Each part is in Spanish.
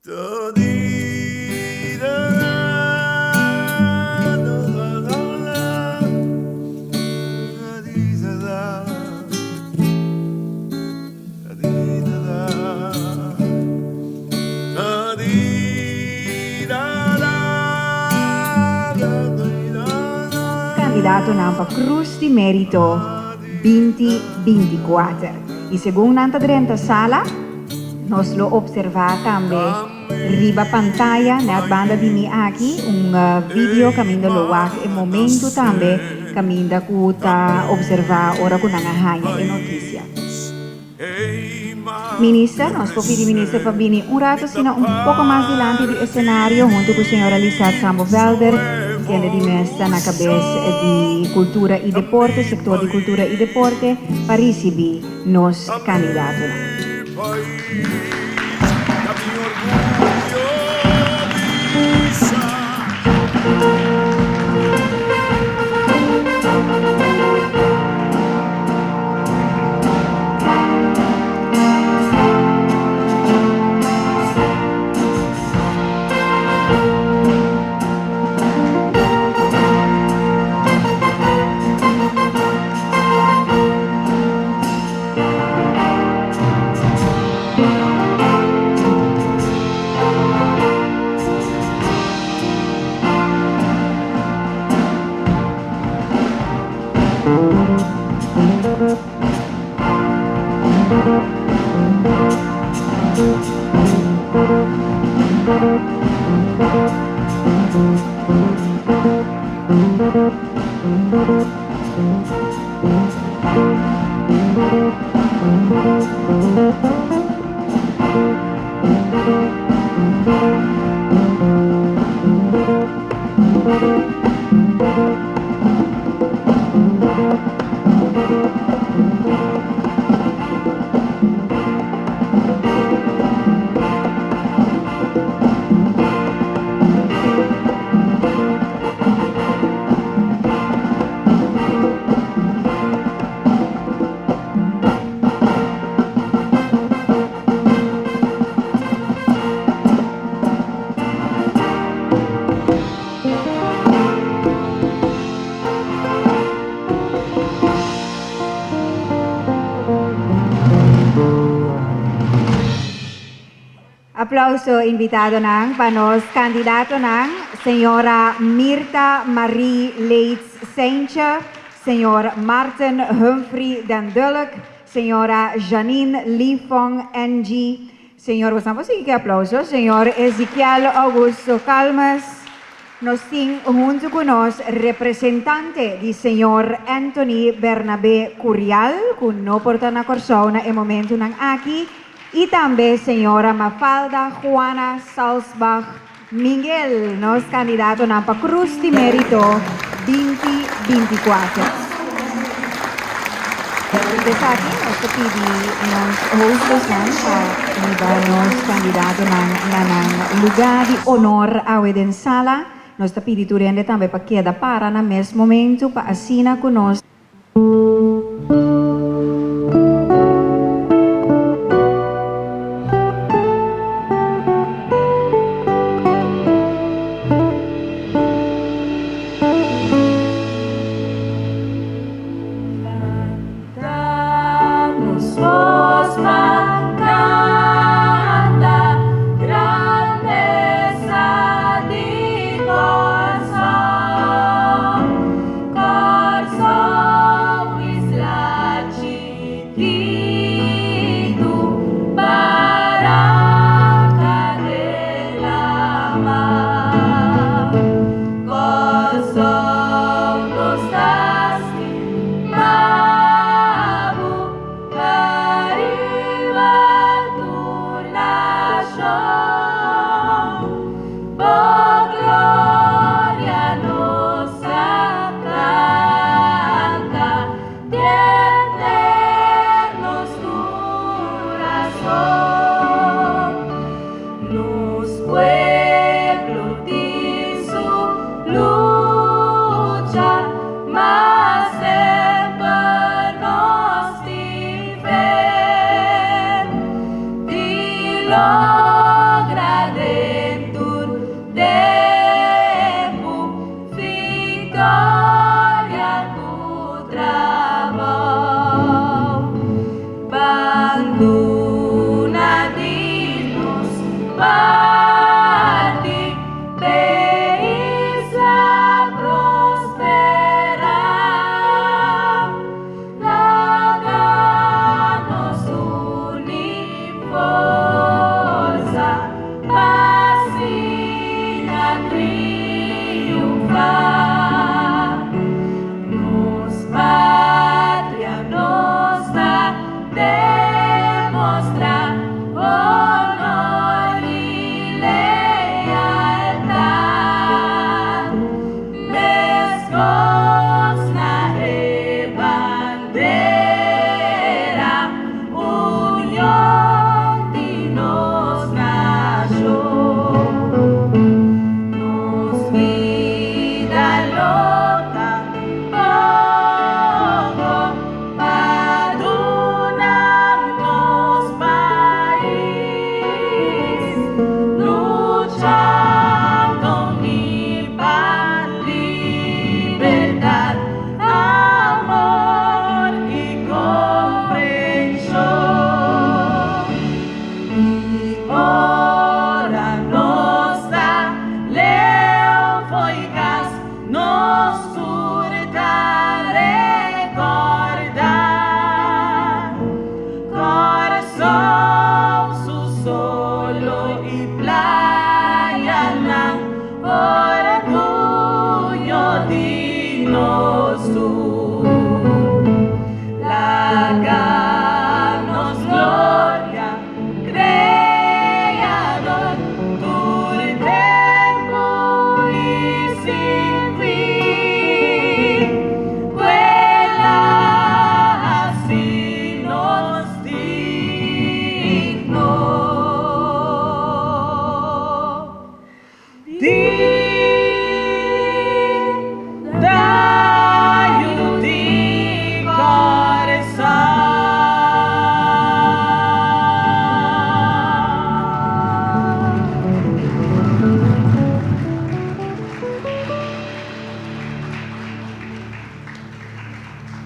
Candidato nampa Cruz di Merito 2024. E segundo nanta drenta sala, nos lo observa também riba pantalla na banda di mi aqui video caminda lo wak e momento também caminda kuta observa ora kuna ngahanya e noticia. Minister, nós pedi minister Fabini rato sino pouco mais dilante do escenario junto com a senhora Lizeth Sambo Velder, que é de mesta na cabeça de cultura e deporte, setor de cultura e deporte, para receber nos candidatos. Aplauso invitado ng panos candidato ng Señora Mirta Marie Leitz Saintje, Señor Martin Humphrey Dandulk, Señora Janine Lifong NG, Señor, gustamos que aplauso, Señor Ezequiel Augusto Calmas, nos tiene junto con nos representante del Señor Anthony Bernabé Curial, con no porta na persona en momento ng aquí, y también señora Mafalda Juana Salzbach Miguel, nos candidato ng Cruz di Merito 2024. Desde aquí, nos pidi nos hostos para nos candidato ng lugar de honor a Weden Sala. Nos pidi turende también para queda para na mesmo momento para asina con nos. Lo agradezco.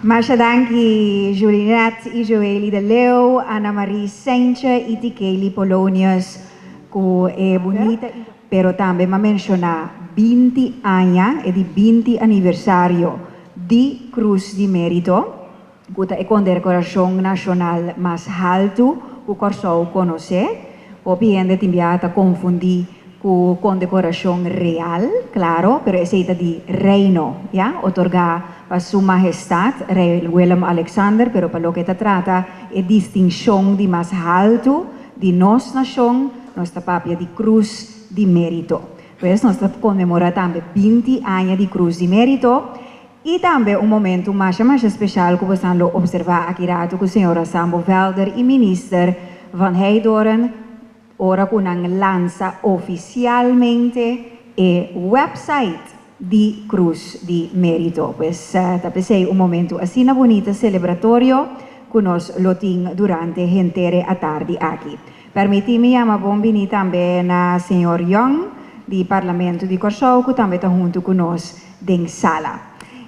Masha danki Juliette e Joeli de Leo, Ana Marie Saintje e Tikeli Polonius, que é bonita, pero também me menciona 20 anos e de 20 aniversário de Cruz de Mérito, que é a condecoração nacional mais alta que o Corsou conhece, ou bien de timbiata confundir com condecoração real, claro, pero é de reino, ja, otorgar para Sua Majestade, Rei Willem Alexander, pero para lo que se trata é distinção de mais alto de nossa nação, nossa papia de Cruz de Mérito. Pues nós comemoramos também 20 anos de Cruz de Mérito e também momento mais especial que vamos observar aqui rato com a senhora Sambo Velder e minister Van Heidoren, ora que lança oficialmente o website de Cruz de Mérito. Pues tapesei momento assim bonito celebratorio que nós loting durante entere a tarde aqui. Permiti-me chamar bombini também na senhor Young, do Parlamento de Corsou, que também está junto conosco em sala.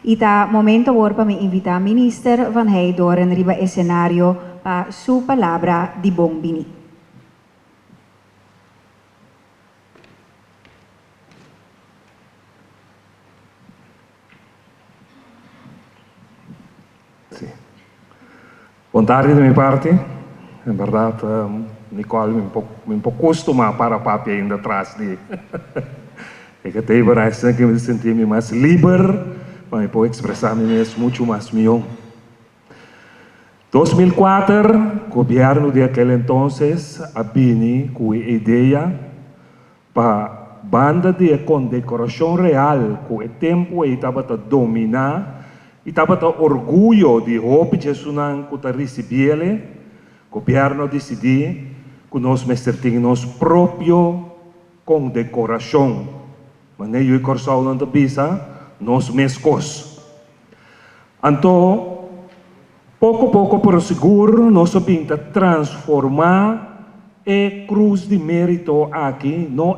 E tá momento agora para me invitar a minister Van Heidoren riba escenário para sua palavra de bombini. Boa tarde da minha parte. Em verdade, Nicole me acostuma para a papia ainda atrás de. É que tem parece que me senti mais livre, mas posso expressar-me mesmo muito mais melhor. 2004, o governo de aquele entonces abini com a ideia para banda de condecoração real, com o tempo e estava a dominar. E estava orgulho de roupa de Jesus que recebeu, o governo decidiu que nós temos nossa própria condecoração. Mas nem eu e Corsau não bisa, nós mesmos. Então, pouco a pouco, por seguro, nós temos transformar a Cruz de Mérito aqui. Não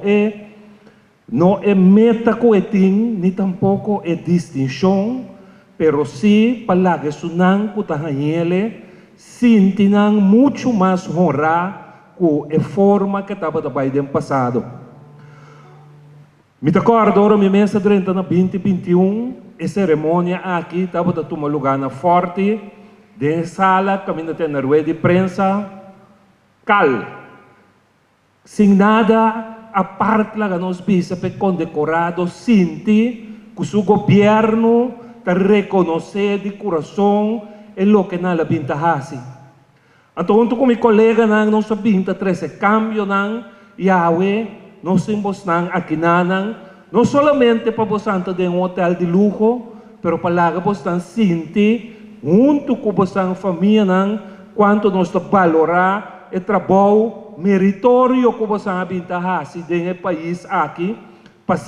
é meta que tem, nem tampouco é distinção. Pero sí, palagi sunang kutahanyele, sintinang mucho más honra com a forma que estava trabalhando no passado. Me recordo, agora, minha mesa durante 2021, a cerimônia aqui estava tomando lugar na Forte, de sala, caminho até na rua de prensa, cal. Sem nada, a parte lá que nós bispo condecorado, sinti que o governo está reconhecer de coração o que nós bintahasi. Então, junto com meu colega, nós sabemos que esse cambio, Yahweh, nós temos aqui, não somente para você ter um hotel de luxo, mas para você sentir, junto com você família, quanto nós valorar o trabalho meritório que você bintahasi no país aqui, para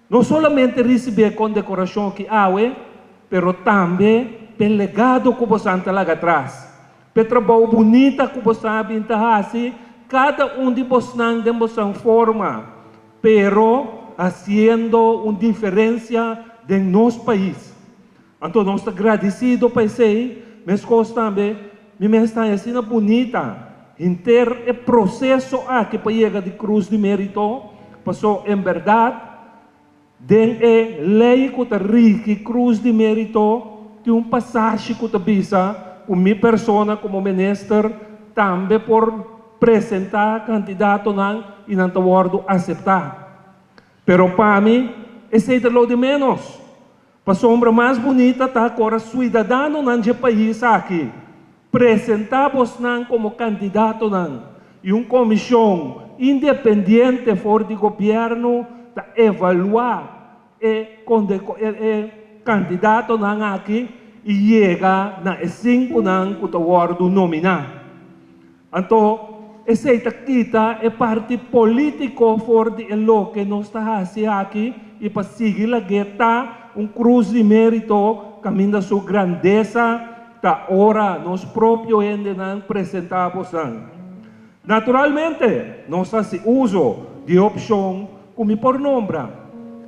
não somente receber a condecoração que Yahweh, mas também pelo legado que você lá atrás. Pelo trabalho bonito que você bintahasi, cada de vocês tem uma forma, pero haciendo uma diferença em nosso país. Então, nós estamos agradecidos por isso, mas também, minha mensagem assim bonita, inteiro o processo aqui para chegar de cruz de mérito, passou em verdade, dentro da lei que está rica, cruz de mérito, tem passagem que está visa, com minha pessoa como ministro, também por apresentar candidato e não está aceitar. Pero para mim, esse é o de menos. Para a sombra mais bonita está agora cidadão do país aqui. Apresentamos como candidato e uma comissão independente fora do governo para evaluar o candidato aqui e chega na 5 que está nominar. Então, essa aqui é parte política fora de lo que nós estamos fazendo aqui e para seguir a guerra, cruz de mérito, caminho da sua grandeza, da hora nós próprios ainda apresentamos. Naturalmente, nós fazemos uso de opção como por nome.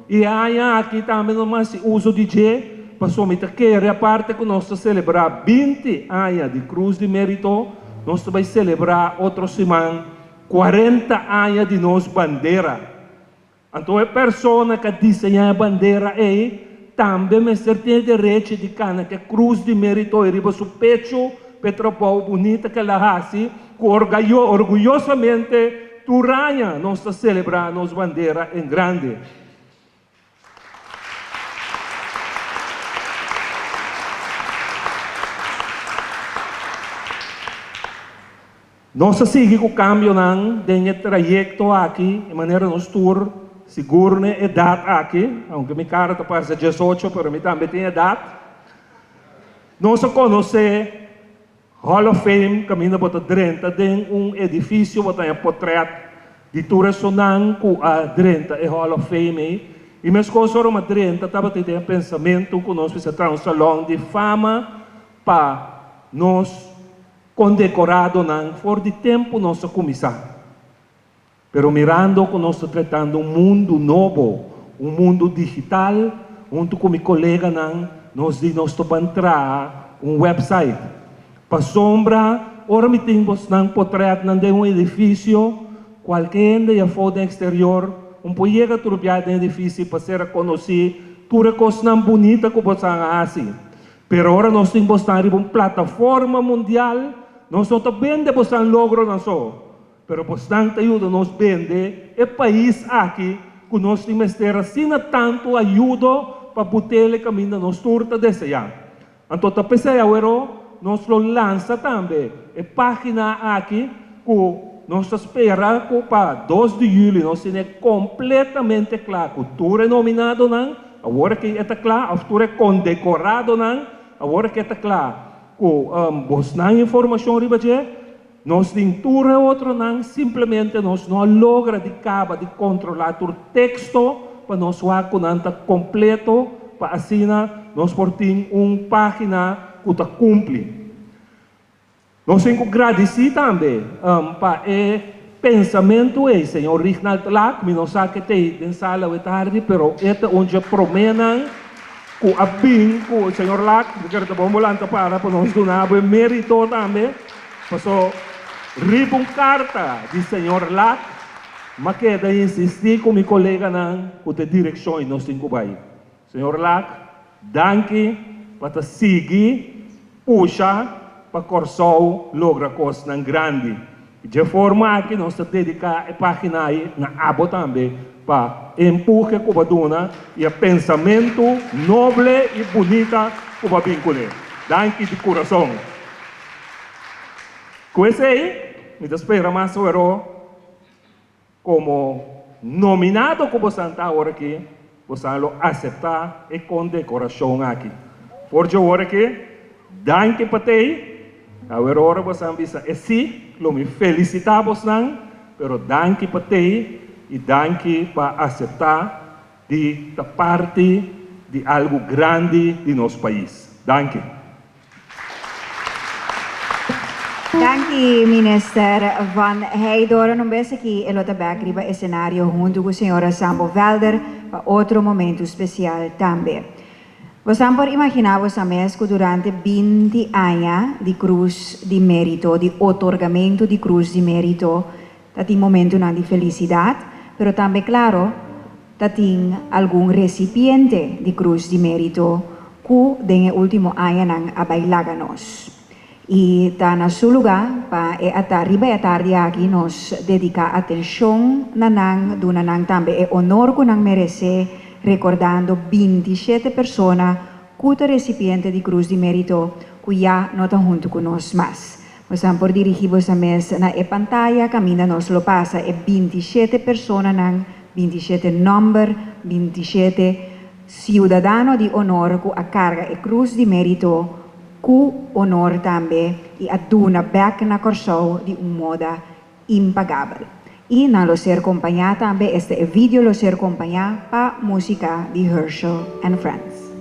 E aqui também nós fazemos uso de G, para somente querer a parte que nós celebrar 20 anos de cruz de mérito, nós vamos celebrar outra semana 40 anos de nossa bandeira. Então, a pessoa que desenha a bandeira também tem direito de cana que a cruz de mérito arriba seu pecho, petropo bonita que ela faz, que orgulhosamente Turanha nós celebramos nossa bandeira em grande. Nós seguimos o cambio de trajeto aqui, de maneira nós tour, seguro na idade aqui, aunque minha cara está para 18, mas eu também tenho idade. Nós conhecemos Hall of Fame, caminho para 30, tem edifício, tem portrait de Tura Sonan, com a 30 é Hall of Fame. E minhas coisas foram a 30, estava tendo pensamento que nós precisamos um salão de fama para nós condecorado fora de tempo nossa comissão. Pero mirando que nós estamos tratando mundo novo, mundo digital, junto com meu colega nós estamos entrar website. Para sombra, ora me temos portrait de edifício, qualquer dia fora do exterior, poiega turbiar de edifício para ser conhecido, tudo coisa bonita que você assim. Pero agora nós temos uma plataforma mundial. Nós não vendemos logro na só, pero bastante ajuda nos vende o país aqui que nós temos ter assim tanto ajuda para botar o caminho nos turta desse ano. Então, a pessoa nós lança também a página aqui que nós espera que para 2 de julho nós temos completamente claro que tudo é nominado agora que está claro, tudo é condecorado agora que está claro. Vos não informação riba nós tintura outro simplesmente nós não logra de cabo de controlar o texto para nós o completo para assim nós portim página que está cumpre. Nós temos que agradecer também para o pensamento senhor Reginald Lack, não sabe que tem em sala de tarde, pero esta onde promenem com a BIM, com o senhor Lack, que vamos lá para nós donar o mérito também. Passou Ribong carta di Senhor Lac, mas queda insistir com meu colega com a direção e nós temos que Senhor Lac, danke para seguir, puxa, para Corsol logra coisa grande. De forma que nós dedicamos a página aí na abo também para empurrar com a dona e o pensamento nobre e bonita com a vincule. Danke de coração. Com esse aí, me espera mais como nominado como Santa hora aqui, você lo aceitar e condecoração aqui. Por hora que, danke para ti, agora você avisa é sim, lo me felicitamos não, pero danke para ti e danke para aceitar de parte de algo grande de nosso país. Danke. Danke, Minister Van Heidoren. Um beijo aqui, Elota Becri, para o cenário, junto com a senhora Sambo Velder, para outro momento especial também. Você pode imaginar, você mesmo, durante 20 anos de Cruz de Mérito, de otorgamento de Cruz de Mérito, tem momento de felicidade, mas também, claro, tem algum recipiente de Cruz de Mérito que, no último ano, a bailar nós. E está na seu lugar para arriba e tarde aqui nos dedicar atenção nanang do nanang também é honor que nang merece recordando 27 pessoas que recipiente de Cruz de Mérito que já não estão junto conosco mais. Nós por dirigir a mesa na pantalla, camina nos lo passa é 27 pessoas nang 27 número 27 cidadãos de honor que a carga é Cruz de Mérito com honor também e aduna back na Corsol de modo impagável. E na lo ser acompanhado também, este vídeo lo ser acompanhado para música de Herschel and Friends.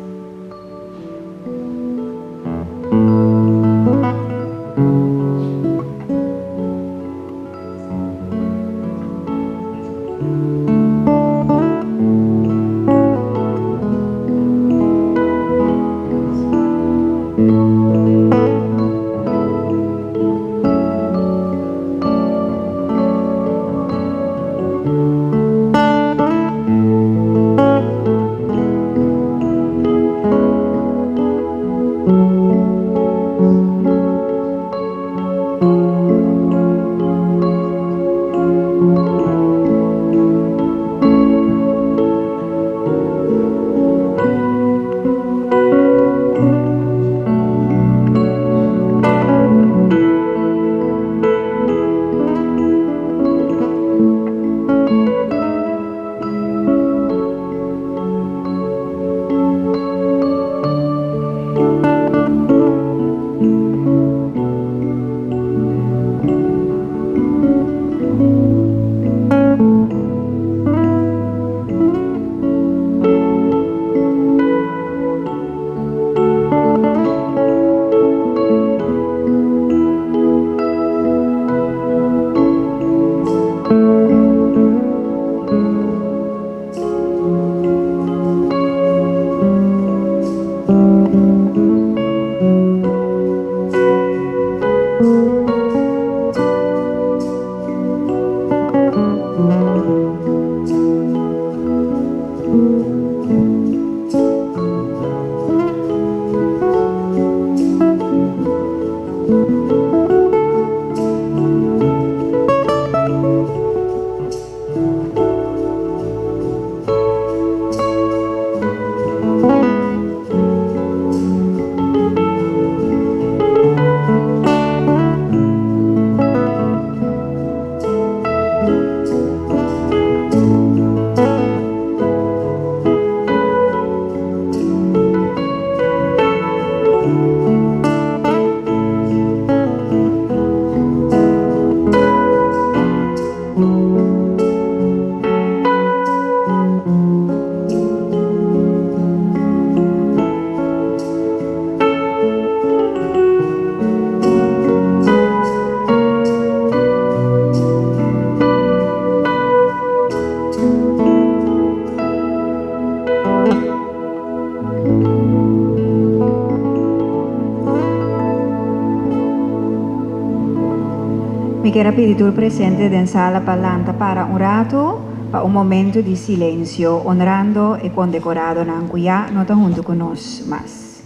Me quiero pedir tu presente en sala palanta para un rato, para un momento de silencio, honrando y condecorado en cuya no está junto con nosotros más.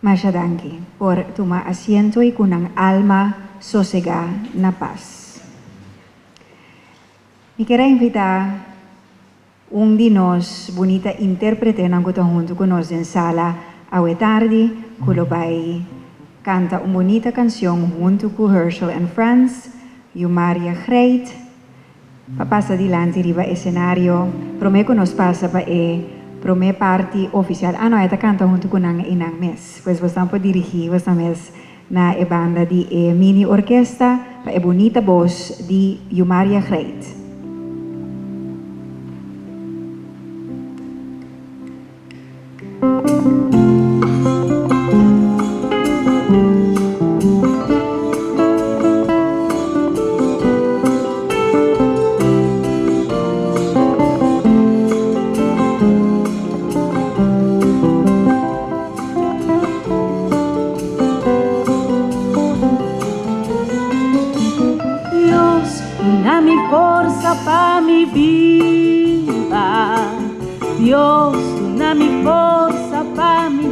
Masha danki por tomar asiento y con un alma sosegada na paz. Me quiero invitar un de nos bonita intérprete que está junto con nosotros en sala a tarde, que lo canta una bonita canción junto con Herschel and Friends, Yumaria Greit. Pasa adelante arriba escenario, promé que nos pasa para promé parte oficial. No, esta canta junto con Inang Mes. Pues estamos dirigir, estamos na banda de mini orquesta, para bonita voz de Yumaria Greit. Pa' mi vida, Dios, una mi forza pa' mi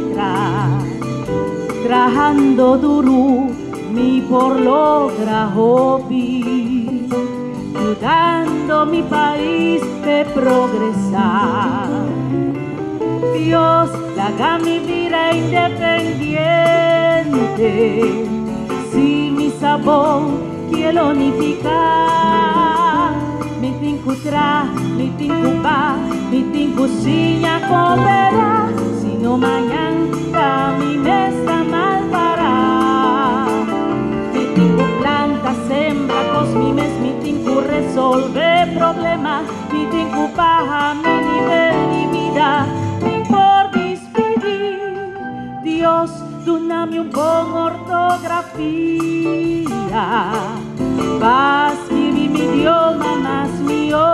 trabajando duro, mi por logra hobby, ayudando mi país de progresar. Dios, haga mi vida independiente, si mi sabor quiero unificar. Mi tinku tra, mi tinku pa, mi tinku sinya coopera, si no mañana mi mesa mal para. Mi tinku planta, sembra, cos mi mes, mi tinku resolve problemas, mi tinku paja, mi nivel de vida, mi por despedir. Dios, doname un buen ortografía, vas escribir mi idioma más mío.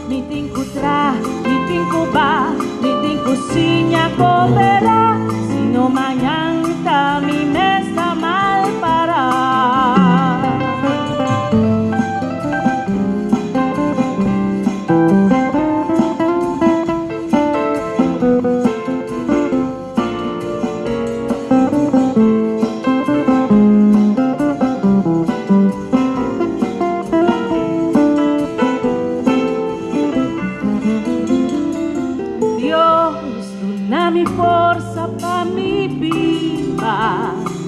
Mi tinku tra, mi tinku ba, mi tinku sinya coopera, si no mañana mi mesa mal para.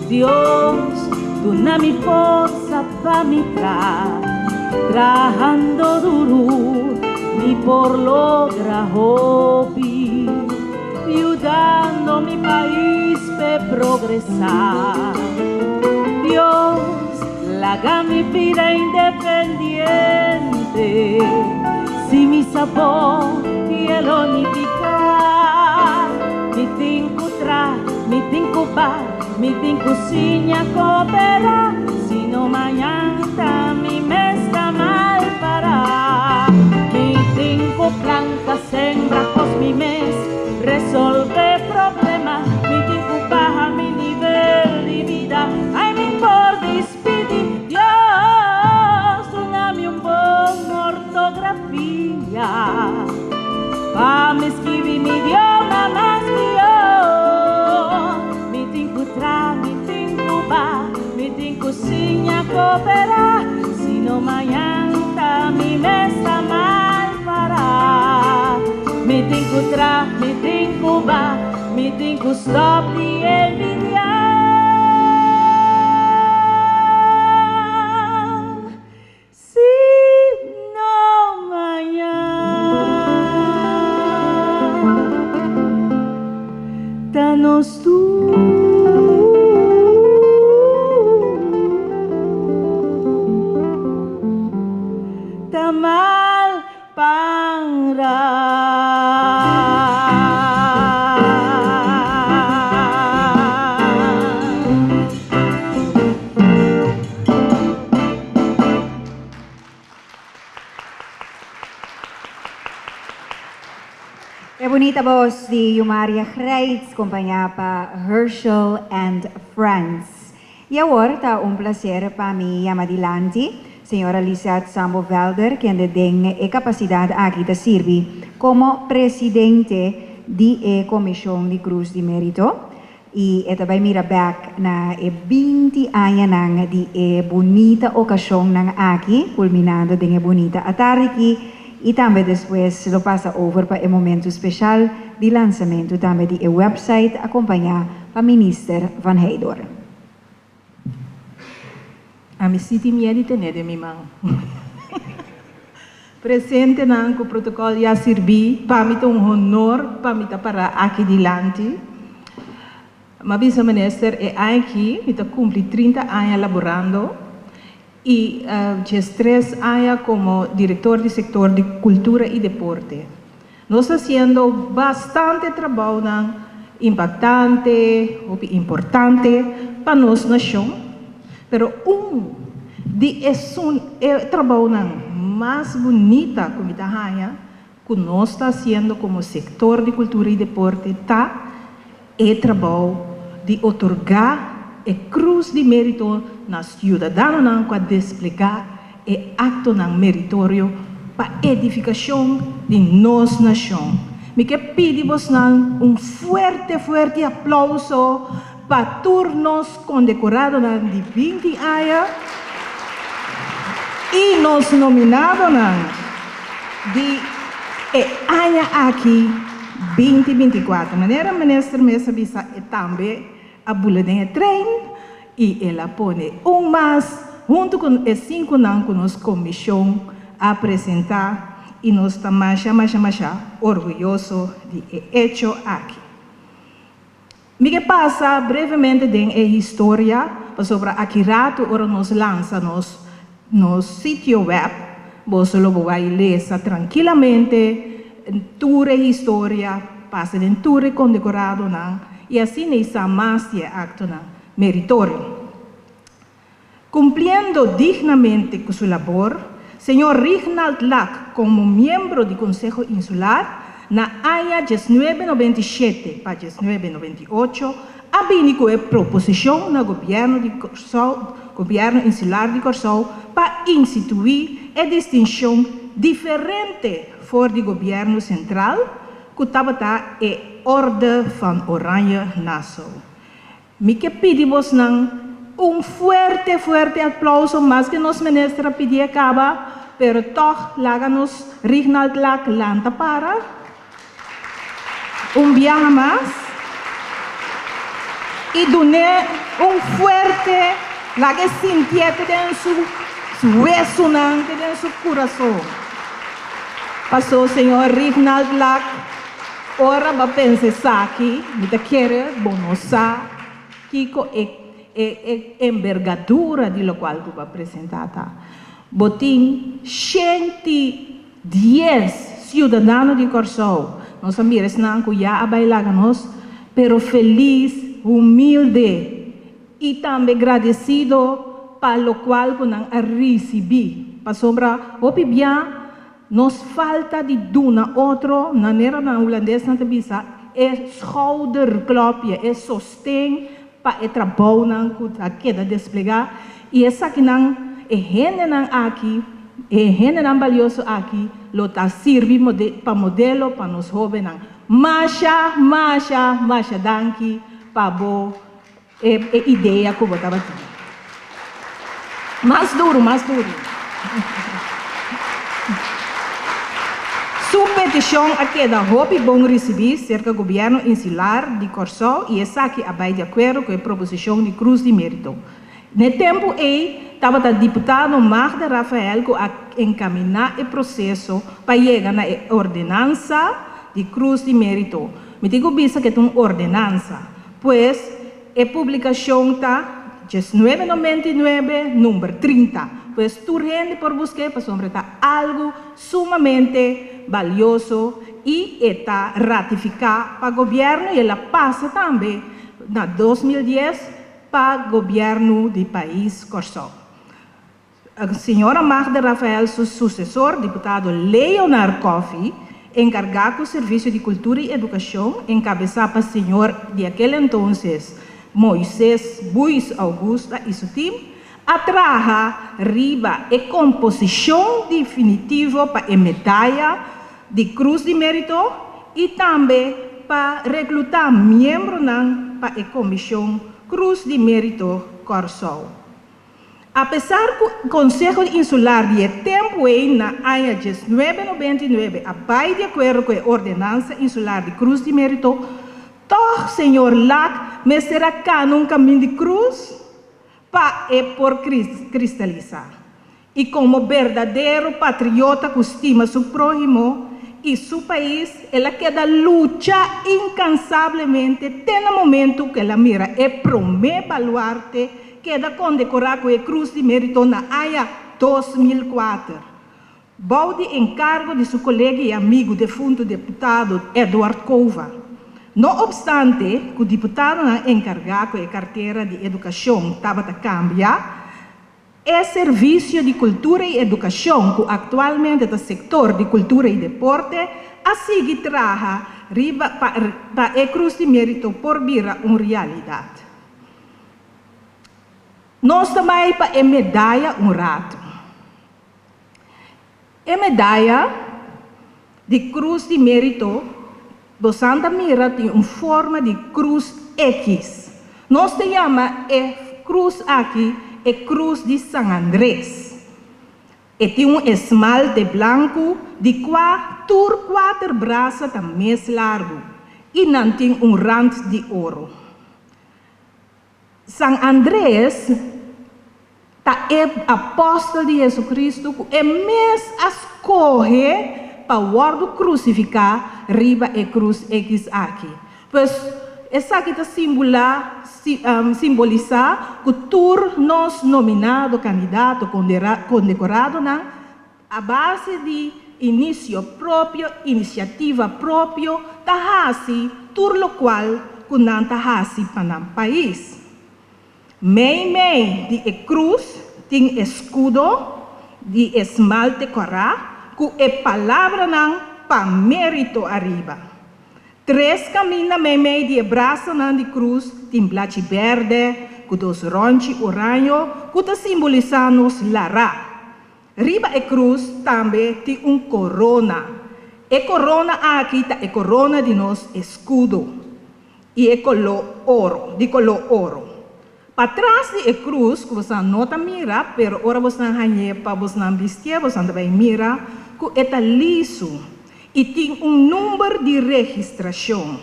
Dios, dona mi forza pa' mi trabajando duro, mi por logra hobby, ayudando mi país pe progresar. Dios, haga mi vida independiente, si mi sabor quiero unificar, mi tinku tra, mi tinku ba, mi tinku sinya coopera, si no mañana mi mesa mal para. Mi tinku planta, sembra, cos mi mes, resolve problemas, mi tinku baja mi nivel de vida, ay mi por despedir. Dios, dame un buen ortografía, pa' me escribir mi idioma más mío. Mi tinku tra, mi tinku ba, mi tinku sinya coopera, si no mañana mi mesa mal para. Mi tinku tra, mi tinku ba, mi tinku stop the envidia. Si no mañana danos tú. Tamal Qué bonita voz de Yumaria Greit, acompañada por Herschel and Friends. Y ahora está un placer para mí llamar adelante señora Lizeth Sambo Velder, quien tiene capacidad aquí de servir como presidente de la Comisión de Cruz de Mérito. Y esta vai mira back na 20 anos de bonita ocasión aqui, culminando de bonita tarde e também depois lo passa over para o momento especial de lançamento também de website acompanhar para minister Van Heydor. A me senti minha de tener de mi mão. Presente na o protocolo já servi para mim honor para mim para aqui dilante. Ma vice-minister é aqui, está cumpre 30 anos laborando e já 3 anos como diretor do setor de cultura e deporte. Nós estamos fazendo bastante trabalho impactante, importante para nossa nação, pero trabalho mais bonita como está que nós estamos fazendo como setor de cultura e deporte é trabalho de otorgar a cruz de mérito na cidadãos para desplegar o acto meritório para a edificação de nossa nação. Me que pedimos forte aplauso para turnos condecorados de 20 anos e nos nominados de ano aqui 2024. Maneira minister mesa bisa também a boletim de treino e ela põe mais junto com os 5 anos que nos comissão a apresentar e nós estamos orgulhosos de hecho aqui. Me que passa brevemente a história sobre aqui rato ora nos lança no sítio web, você lo vai ler tranquilamente toda a história, passa em toda condecorado e assim nessa mais de acto meritório. Cumpriendo dignamente com sua labor, senhor Reginald Lack, como membro do Conselho Insular, na área 1997 para 1998, abini com a proposição no governo insular de Corsol para instituir a distinção diferente for do governo central, que estava a Orde van Oranje Nassau. Me que pedimos forte aplauso, mais que nos ministra pedir acaba, pero toch láganos Reginald Lack lanta para viaje mais e doné forte laga sintiete de su hueso de su coração. Passou o senhor Reginald Lack, ora va pensar aqui, me quer bonosar, Kiko envergadura de lo qual tu va apresentada. Botim 110 cidadãos de Corsol, nós amigos não que já abailagamos, pero feliz, humilde e também agradecido para lo qual que não recebi. Para sobra, opibian, nos falta de duna outro, na nera na holandês na tabisa, é schouderklopje, é sostém para o trabalho que queda desplegar e essa que não é generan aqui, é generan valioso aqui, lo tá serve para modelo para nos jovens. Masha, danke para bo ideia que eu estava tendo. Mais duro. Sua petição aqui da Hopi bom receber cerca do governo insular de Corsol e essa aqui vai de acordo com a proposição de Cruz de Mérito. No tempo estava o deputado Magda Rafael que encaminhar o processo para chegar na ordenança de Cruz de Mérito. Me digo bisa que é uma ordenança, pois a publicação está 1999, número 30. Pues urgente por buscar para sobre algo sumamente valioso e está ratificado para o governo e ela passa também na 2010 para o governo do país Corsol. A senhora Magda Rafael, seu sucessor, deputado Leonard Coffey, encargado do Serviço de Cultura e Educação, encabeçava para o senhor de aquele entonces Moisés Buis Augusta e seu time, atraja riba a composição definitiva para a medalha de Cruz de Mérito e também para recrutar membros para a Comissão Cruz de Mérito Corsol. Apesar que o Conselho Insular de tempo na AIA 1999 abai de acordo com a Ordenança Insular de Cruz de Mérito, todo senhor Lac me será canon caminho de cruz para por cristalizar. E como verdadeiro patriota que estima seu prójimo e seu país, ela queda luta incansavelmente até no momento que ela mira e promete baluarte queda condecorada com a Cruz de Mérito na AIA 2004. Bom de encargo de seu colega e amigo defunto deputado Eduardo Cova. Não obstante, que o deputado encarregado com a carteira de educação estava a cambiar, é serviço de cultura e educação que atualmente é o setor de cultura e deporte, assim que traga para a Cruz de Mérito por vir uma realidade. Nós também para a medalha rato. A medalha de Cruz de Mérito do Santa Mira tem uma forma de cruz X. Nós te chama a cruz aqui a cruz de San Andrés. E tem um esmalte branco de quatro braços também largo e não tem um rand de ouro. San Andrés é apóstolo de Jesus Cristo que é mesmo escolhe para o crucificar riba a cruz X aqui. Pois essa aqui está simbolizar que todos nós nominados candidatos condecorados a base de início próprio, iniciativa própria, tahasi, tudo o qual que não tahasi para o país. Meio de cruz tem escudo de esmalte corá, que é palavra não para mérito arriba. Três caminhos meio de braço não de cruz tem blate verde, que dos ronchi oranho, que está simbolizando os lara. Riba a cruz também tem corona. A corona aqui está a corona de nos escudo e é color ouro, de color ouro. Para trás de cruz, que você não mira, pero ora você não hanhepa, você não vestia, você também mira, que é liso e tem número de registração.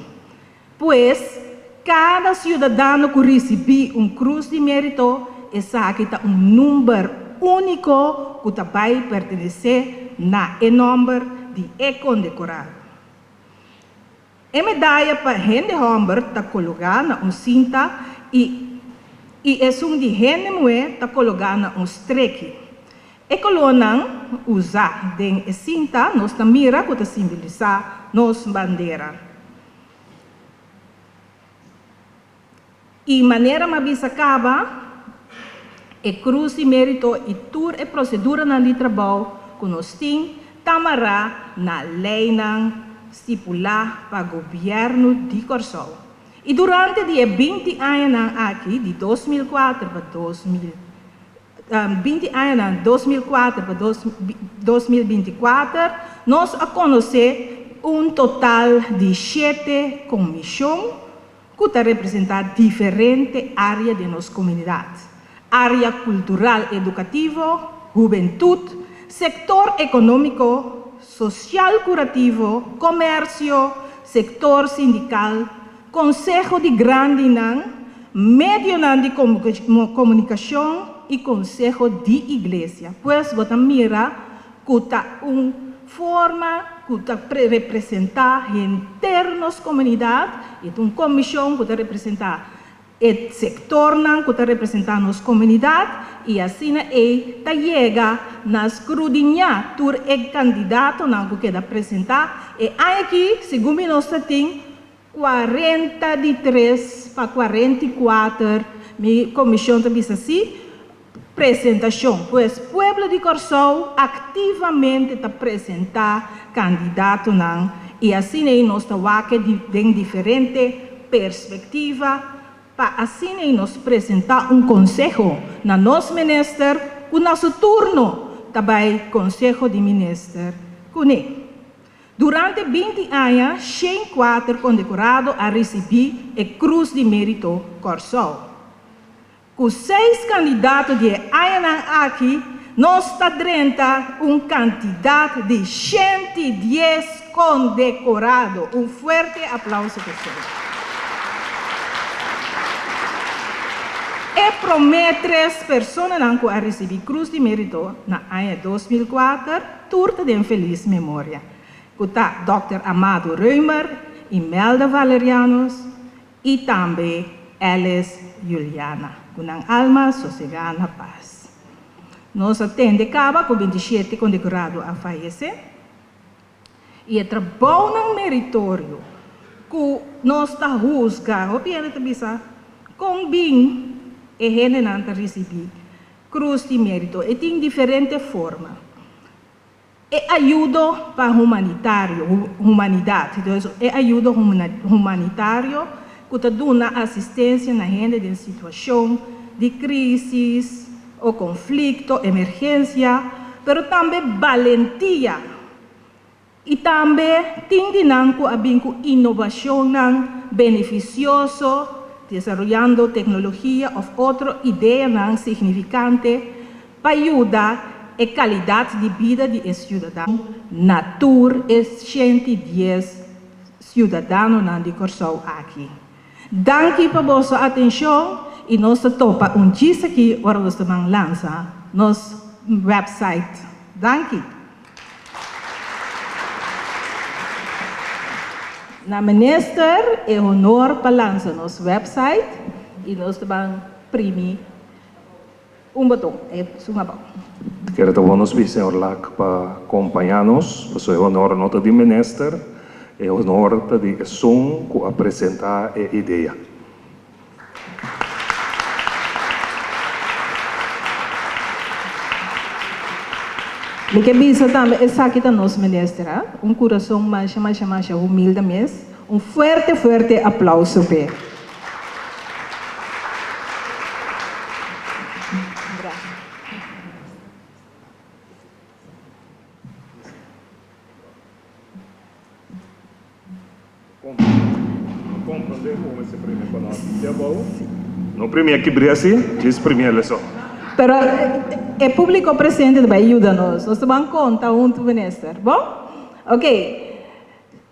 Pois, cada cidadão que recebe cruz de mérito, essa aqui está número único que vai pertencer na número de condecorado. A medalha para gente homem está colocada na cinta e é de gente mulher está colocada na streque. E coluna usa de cinta, nós mira que simboliza nossa bandeira. E maneira mais acaba, a cruz de mérito e toda a procedura de trabalho que nós temos, tamará na lei estipulada para o governo de Corsol. E durante os 20 anos aqui, de 2004 para 2024, nós conhecemos total de 7 comissões que representam diferentes áreas de nossa comunidade. Área cultural educativa, juventude, setor econômico, social curativo, comércio, setor sindical, Conselho de Grande Médio de Comunicação e Conselho de Igreja. Pois você mira que está uma forma que representa internos comunidade e uma comissão que representa o setor que representa nossa comunidade e assim chega na escrutínio por o candidato que quer apresentar e aqui, segundo nós temos 43 para 44, minha comissão também assim, apresentação, pois o povo de Corsol ativamente está apresentar candidato e assim nós estamos em diferente perspectiva, para assim nos apresentar consejo na nosso ministério, o nosso turno também consejo de ministério. Durante 20 anos, 104 condecorados a receber a Cruz de Mérito Corsol. Com 6 candidatos de Ayanan aqui, nós está dentro quantidade de 110 condecorados. Forte aplauso para vocês. E promete 3 pessoas que a receber Cruz de Mérito na ano 2004, turta de feliz memória. Kuta Dr. Amado Reumer, Imelda Valerianos e também Alice Juliana, com alma sossegada na paz. Nós atendemos com 27 condecorados a falecer e é trabalho meritório que nós está juzgando, com bem e gente não receber Cruz de Mérito e tem diferentes formas. E ajuda para a humanidade, então, é ajuda humanitária que dá assistência na gente em situação de crise ou conflito, emergência, mas também valentia. E também tem que inovação beneficiosa, desenvolvendo tecnologia ou outra ideia significante para ajudar a qualidade de vida de cidadão. Natura é 110 cidadãos de Corsol aqui. Danke por vossa atenção e nós topa dia aqui para nós lançar nosso website. Danke. Na minister é honor para lançar nosso website e nós vamos imprimir botão, é uma bom. Quero te buenos días, senhor Lac, para acompanhar-nos. Você é honor nota de minister, é honor de som que apresentar a ideia. Me que bisa também essa aqui da nosso ministro, coração mais humilde mesmo, forte aplauso para. No primeiro que brilha diz primeiro lição. Pero o público presente vai ajudar-nos. Nós vamos contar junto, ministro. Bom? Ok.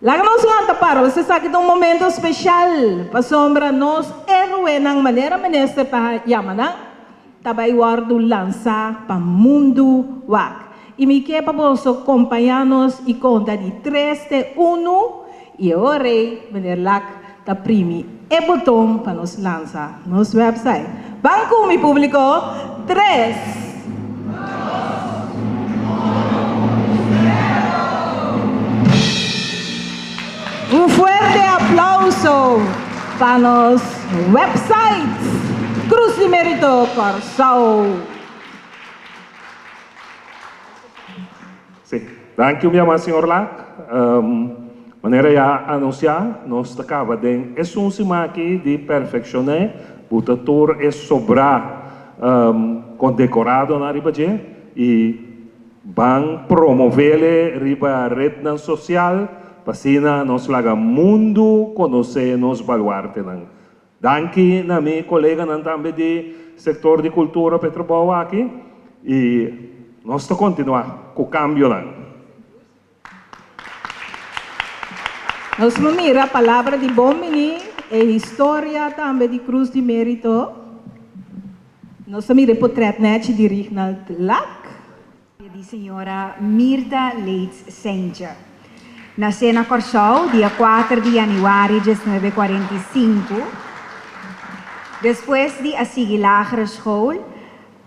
Lá nós vamos para você sabe que é momento especial para sombra nós herói na maneira ministro para chamar, também guardo lançar para mundo wak. E me quer para você acompanhar-nos e conta de 3 de 1 e o rei ministro Lac da primi e botão para nos lançar nosso website. Banco, meu público, 3. Forte aplauso para nos website Cruz de Mérito Corsol. Sim. Danke, minha senhor Lac. Maneira já anunciar, nós acaba de aqui de perfeccionar, o tutor é sobrar condecorado na Ribadje e van promover riba rede social para assim nós laga mundo conhecer nos baluarte nan. Danke na meu colega nan também de setor de cultura Petrobau aqui e nós está continuar com o cambio nan. Nós mira a palavra de bom menino, a história também de Cruz de Mérito. Nós mira o portrait de Rinald Lac. De senhora Mirta Leitz Saintje. Nasceu na Corsol, dia 4 de januari de 1945. Depois de a seguir lagere school,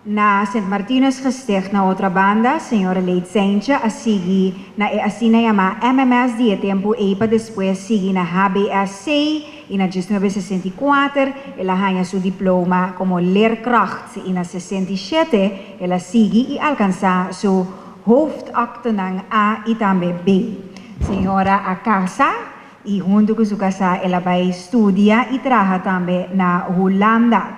na St. Martinus gesticht na outra banda, senhora Leitz Saintje, a seguir na chama MMS de tempo EPA, depois seguir na HBSC e na 1964 ela ganha seu diploma como leerkracht e na 67 ela sigue e alcança seu hoofdakte ng A e também B. Senhora a casa y junto con su casa ella va a estudiar y trabaja también na Holanda.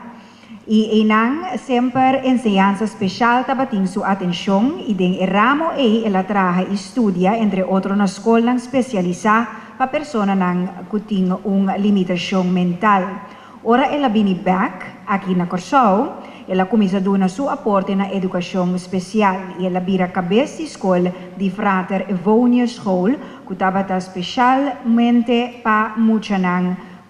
Y enang siempre enseñanza especial tabating su atención y den ramo ella trabaja y estudia entre otros na escola especializada para personas que tienen una limitación mental. Ora ella viene back aquí na Corsao, ella comienza a dar su aporte na educación especial y ella vira cabeza de escola de Frater Evonia School, que estaba especialmente para muchos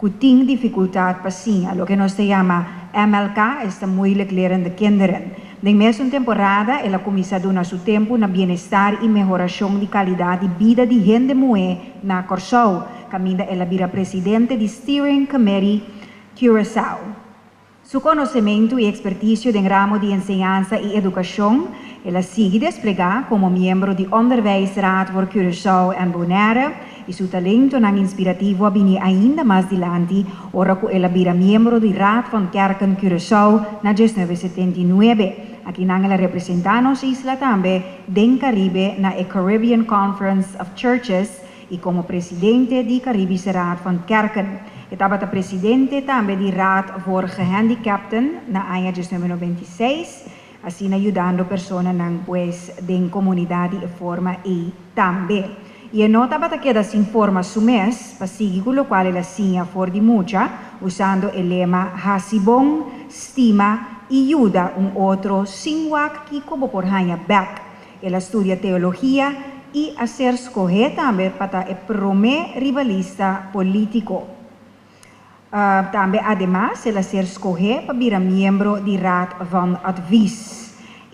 que tienen dificultad para sí, lo que nos se llama MLK, esta moeilijk lerende kinderen. De mesma temporada, ela comienza a dar su tiempo na bienestar y mejoración de calidad de vida de gente mue na Corsao. Camina ela vira presidente de Steering Committee Curaçao. Su conocimiento y experticio en ramo de enseñanza y educación, ela sigue desplegar como miembro de Onderwijsraad voor Curaçao en Bonaire y su talento en inspirativo viene ainda más adelante, ahora que ela vira miembro de Raad van Kerken Curaçao na 1979. Aquí ela representamos isla también den Caribe na Caribbean Conference of Churches y como presidente de Caribische Raad van Kerken. Estaba presidente también de Raad voor Gehandicapten na año 1996, así ayudando personas pues de comunidad de forma y también. Y no estaba queda sin forma su mes, para seguir con lo cual él hacía for de mucha, usando el lema Hasibong, Stima y ayuda un otro sin wak que como por hanya back. Él estudia teología y hacer escoger también para el prome rivalista político. También además, él hacer escoger para ser miembro de Raad van Advies.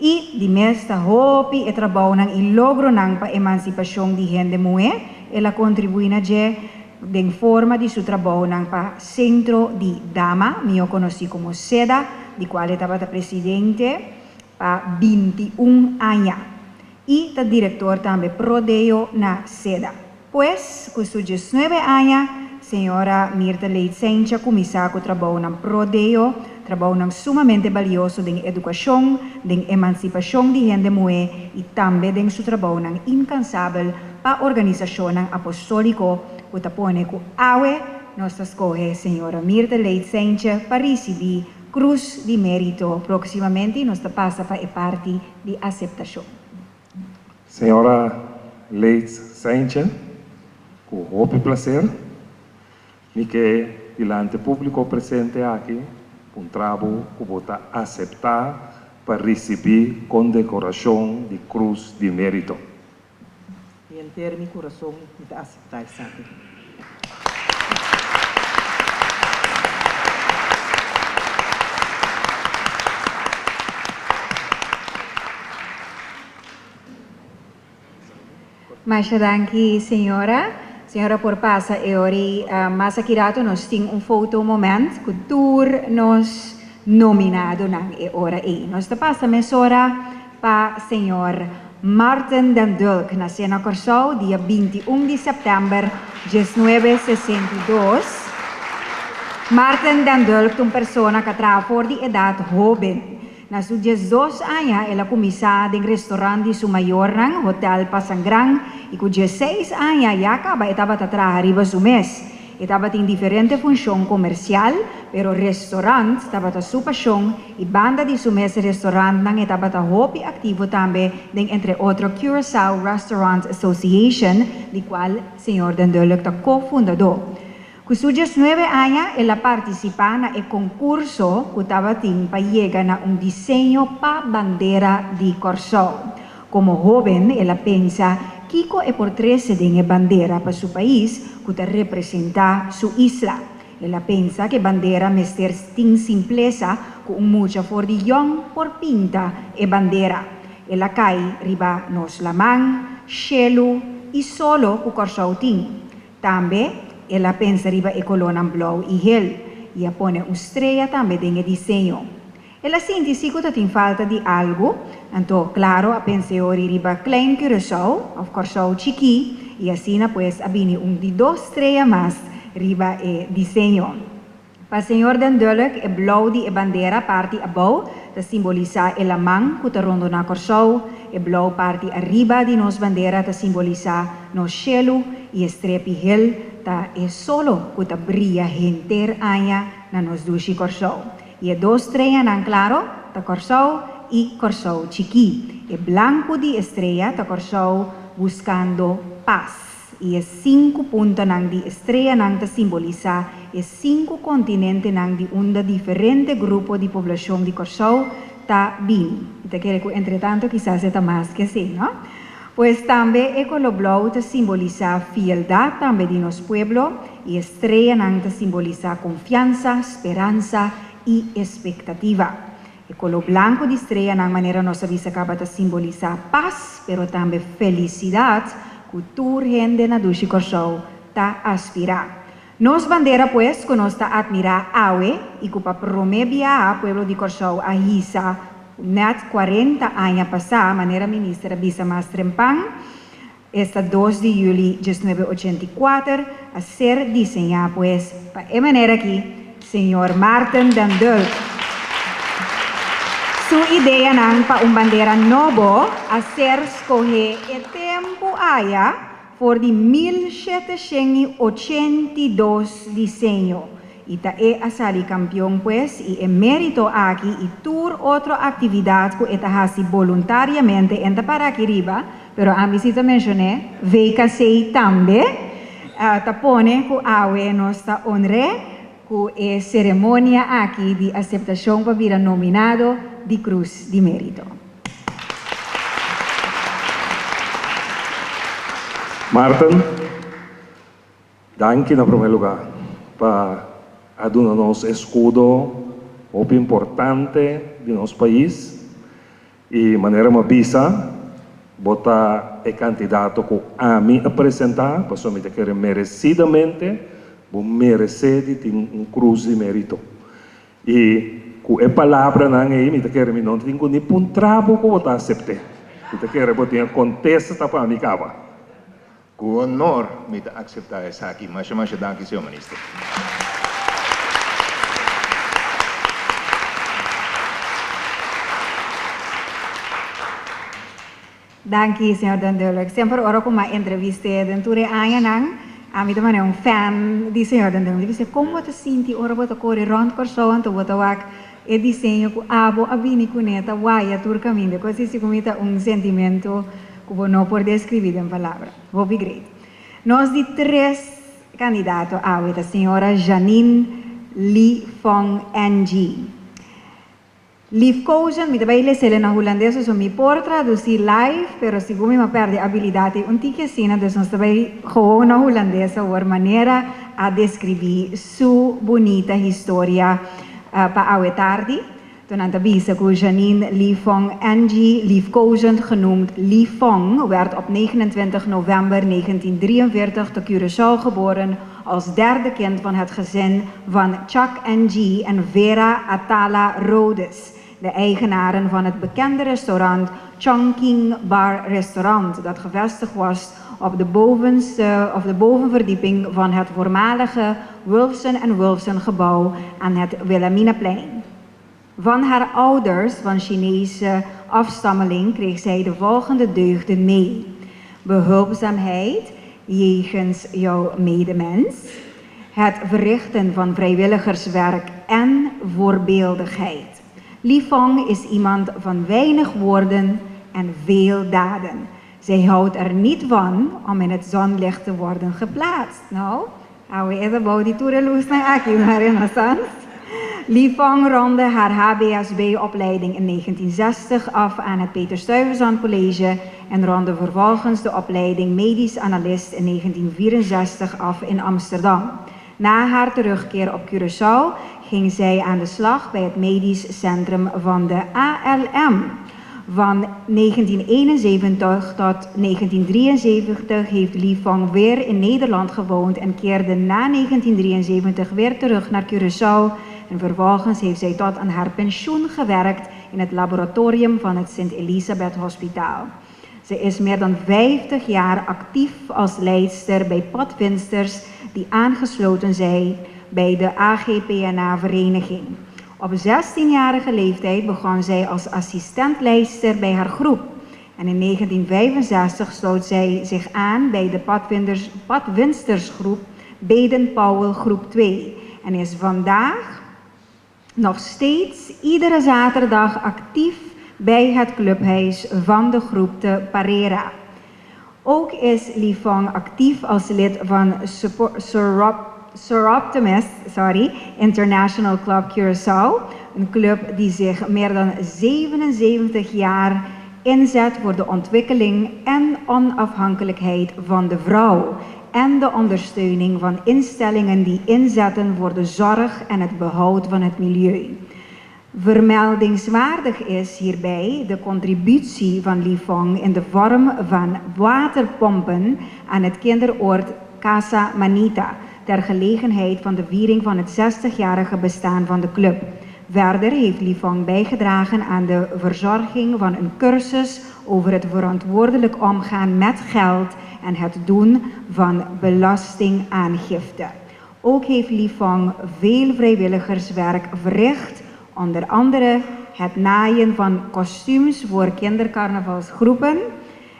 Y de meeste hopi e trabajo y logro para emancipación de gente mujer, él contribuye de forma de su trabajo para Centro de Dama, yo conocí como SEDA, de cual estaba presidente para 21 años. Y el director también prodeo na SEDA. Pues, con sus 19 años, señora Mirta Leitz Sencha comenzó a trabajar en prodeo, trabajo sumamente valioso en educación, en emancipación de gente mujer y también en su trabajo incansable para organización apostólico que te pone que awe nos escoge señora Mirta Leitz Sencha para recibir Cruz de Mérito próximamente y nos pasa para parte de aceptación. Señora Leitz Sencha, con mucho placer, y que delante público presente aquí, un trabajo que vota aceptar para recibir condecoración de Cruz de Mérito. Y entero mi corazón de aceptar esa. Muchas gracias, señora. Senhora por passa e ori mas aqui rato nós tem foto moment que tour nos nominado na e ora e nós te passa mesora pa senhor Martin den Dulk na Sena Corsao dia 21 de setembro 1962. Martin den Dulk é uma pessoa que trabalha por de idade jovem. Na seus 12 anos, ela começou em restaurante de seu maior rang, Hotel Pasangran, e com 16 anos, ela acaba estava trabalhando seu mês. Estava em diferente função comercial, pero restaurante estava a sua paixão, e banda de seu mês restaurante estava a hobby ativo também, entre outros Curaçao Restaurant Association, de qual o senhor den Dulk é cofundador. Com seus 19 anos, ela participa no concurso que estava para chegar a desenho para a bandeira de Corsao. Como jovem, ela pensa que é por trazer a bandeira para seu país que representa sua isla. Ela pensa que a bandeira mester tem simpleza com muita fordião por pinta a bandeira. Ela cai riba nos lamang, chelo e solo que Corsao tem. Também, ela pensa riba e colona blau e gel e a pone estrela também em desenho. Ela sente que tem falta de algo, então, claro, a pensa riba klein Curaçao, of Corsao chiqui, e assim, pues, abini de 2 estrelas mais riba e desenho. Para o senhor den Dulk, é blau de bandeira parte abaixo, que simboliza a mão que está rondo na Corsao, e blau parte arriba de nos bandeira, que simboliza nos cielo e estrepe gel, ta é solo kuta bria hinter anya na nos dushi Corsou. E dos estrellas nan claro, ta Corsou y Corsou chiqui. E blanco di estrella ta Corsou buscando paz. E 5 puntos nang di estrella nang ta simboliza e 5 continentes nang di unda diferente grupo di población di Corsou ta bini. Te quiere que entre tanto quizás está más que sí, ¿no? Pues también el color blanco te simboliza fieldad también de nuestro pueblo y estrella nang te simboliza confianza, esperanza y expectativa. El color blanco de estrella nang manera nos avisa que te simboliza paz, pero también felicidad, cultura gente na dushi Corsou ta aspira. Nos bandera pues con nos ta admira awe y cupa promebia a pueblo de Corsou a hisa net 40 años pasada, manera ministra Bisa Mastrempang, esta 2 de julio de 1984, a ser diseñada pues, para manera aquí, señor Martin den Dulk. Su idea nang pa bandera novo a ser escoger el tiempo haya por de 1782 diseño. Y ta asali campeón pues y emérito aquí y tour otra actividad que esta hace voluntariamente en para aquí arriba, pero a mí sí te mencioné, VKC también, ta pone que awe nos ta honre que ceremonia aquí de aceptación para vir nominado de Cruz de Mérito. Martin, danke na primeiro lugar para adunar-nos escudo muito importante de nosso país e maneira uma bisa botar o candidato que a mim apresentar, para somente que merecidamente vou merecer de cruz de mérito. E com a palavra não é me quer me não tenho nem um trabo que botar aceitar. Me quer botar contesta para mim cava. Com honor me aceitar essa aqui, mas danke senhor ministro. Danke, senhor Dundulk. Sempre ora com uma entrevista dentro de anos nang, a mim também é fan de senhor Dundulk. Disse como você sente ora bota correr rond Corsou anto bota wak e desenho com abo abini cuneta waia tur caminho. Coisa se comita sentimento que não pode descrever em palavras. Vou be great. Nós de 3 candidatos a senhora Janine Lee Phong Ng. Liefkozen, met bij lezen naar Hollandees, so mi por traducir live, pero si me perde habilidade, un tique sina, dus ons daarbij gewoon naar Hollandees, over manera a describir su bonita historia pa oude tardi. Toen aan de bise ku Janine Lee Phong Ng, Liefkozen genoemd Lee Phong, werd op 29 november 1943 te Curaçao geboren als derde kind van het gezin van Chuck Ng en Vera Atala Rhodes, de eigenaren van het bekende restaurant Chongqing Bar Restaurant, dat gevestigd was op de bovenverdieping van het voormalige Wolfson & Wolfson gebouw aan het Wilhelminaplein. Van haar ouders van Chinese afstammeling kreeg zij de volgende deugden mee: behulpzaamheid jegens jouw medemens, het verrichten van vrijwilligerswerk en voorbeeldigheid. Lee Phong is iemand van weinig woorden en veel daden. Zij houdt er niet van om in het zonlicht te worden geplaatst. Nou, hou je even bij die toereloos naar Aki, maar in Lee Phong ronde haar HBSB-opleiding in 1960 af aan het Peter Stuyvesant College en ronde vervolgens de opleiding medisch analist in 1964 af in Amsterdam. Na haar terugkeer op Curaçao ging zij aan de slag bij het medisch centrum van de ALM. Van 1971 tot 1973 heeft Lee Phong weer in Nederland gewoond en keerde na 1973 weer terug naar Curaçao. En vervolgens heeft zij tot aan haar pensioen gewerkt in het laboratorium van het Sint Elisabeth Hospitaal. Ze is meer dan 50 jaar actief als leidster bij padvinsters die aangesloten zijn bij de AGPNA-vereniging. Op 16-jarige leeftijd begon zij als assistentleidster bij haar groep. En in 1965 sloot zij zich aan bij de padwinstersgroep Baden-Powell groep 2 en is vandaag nog steeds iedere zaterdag actief bij het clubhuis van de groep te Parera. Ook is Livong actief als lid van Soroptimist International Club Curaçao, een club die zich meer dan 77 jaar inzet voor de ontwikkeling en onafhankelijkheid van de vrouw en de ondersteuning van instellingen die inzetten voor de zorg en het behoud van het milieu. Vermeldingswaardig is hierbij de contributie van Livong in de vorm van waterpompen aan het kinderoord Casa Manita ter gelegenheid van de viering van het 60-jarige bestaan van de club. Verder heeft Livong bijgedragen aan de verzorging van een cursus over het verantwoordelijk omgaan met geld en het doen van belastingaangifte. Ook heeft Livong veel vrijwilligerswerk verricht, onder andere het naaien van kostuums voor kindercarnavalsgroepen,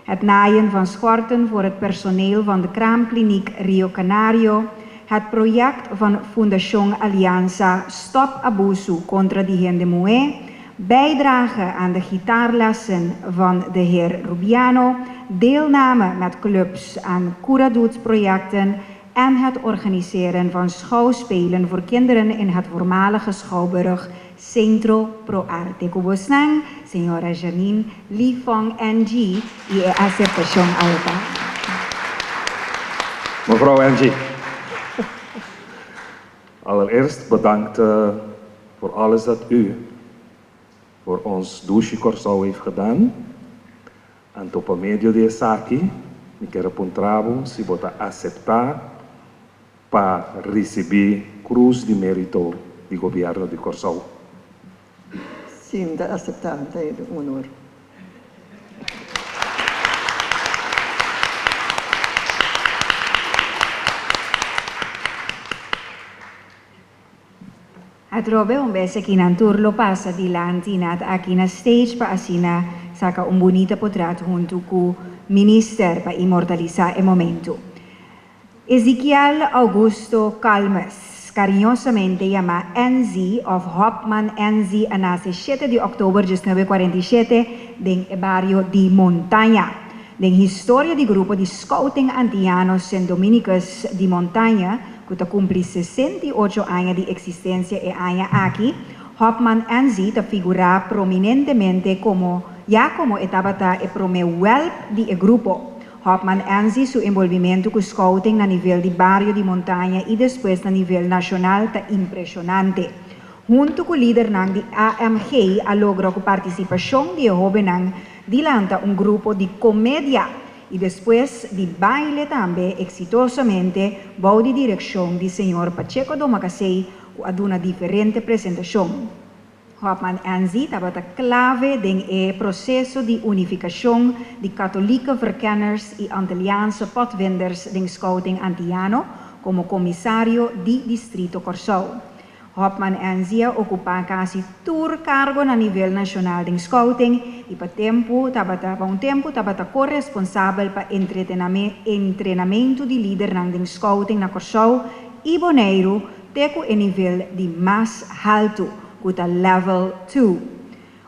het naaien van schorten voor het personeel van de kraamkliniek Rio Canario, het project van Fundación Alianza Stop Abuso contra die Hendemoué, bijdrage aan de gitaarlessen van de heer Rubiano, deelname met clubs aan Curadoet-projecten en het organiseren van schouwspelen voor kinderen in het voormalige schouwburg Centro Pro Arte. Kubosnang, Señora Janine Livong NG, y aceptación alta. Mevrouw Angie, allereerst bedankt voor alles dat u voor ons Dushi Curaçao heeft gedaan. En por medio de Saki, me quero puntrabo si vota aceptar para receber Cruz de Mérito do Governo de Curaçao. Sim, da aceitar, de honor. At robe umbese kinanturlo pasa dilanti nat aqui na stage pa asina saka bonita potrat junto com minister pa imortalizar el momento. Ezequiel Augusto Calmes, cariñosamente llama NZ of Hopman NZ, a nace 7 de octubre de 1947 en el barrio de Montaña. Den historia di grupo di Scouting Antillanos San Dominicus de Montaña, que cumple 68 años de existencia e año aquí, Hopman NZ te figura prominentemente como etapa e promuel di grupo. Hopman NZ su envolvimiento con Scouting na nivel de barrio de Montaña y después na nivel nacional ta impresionante. Junto con líder ng di AMG, a logro con participación de joven dilanta un grupo de comedia y después de baile también exitosamente bajo de dirección del señor Pacheco Domacasey con una diferente presentación. Hopman NZ estaba clave en el proceso de unificación de katholieke verkenners y Antilliaanse potwinders de Scouting Antillano como comisario de Distrito Curaçao. Hopman NZ ocupa casi todo cargo a nivel nacional de Scouting y para un tiempo estaba corresponsable para entrenamiento de líder de Scouting na Curaçao y Bonaire teco a nivel de más alto, con level 2.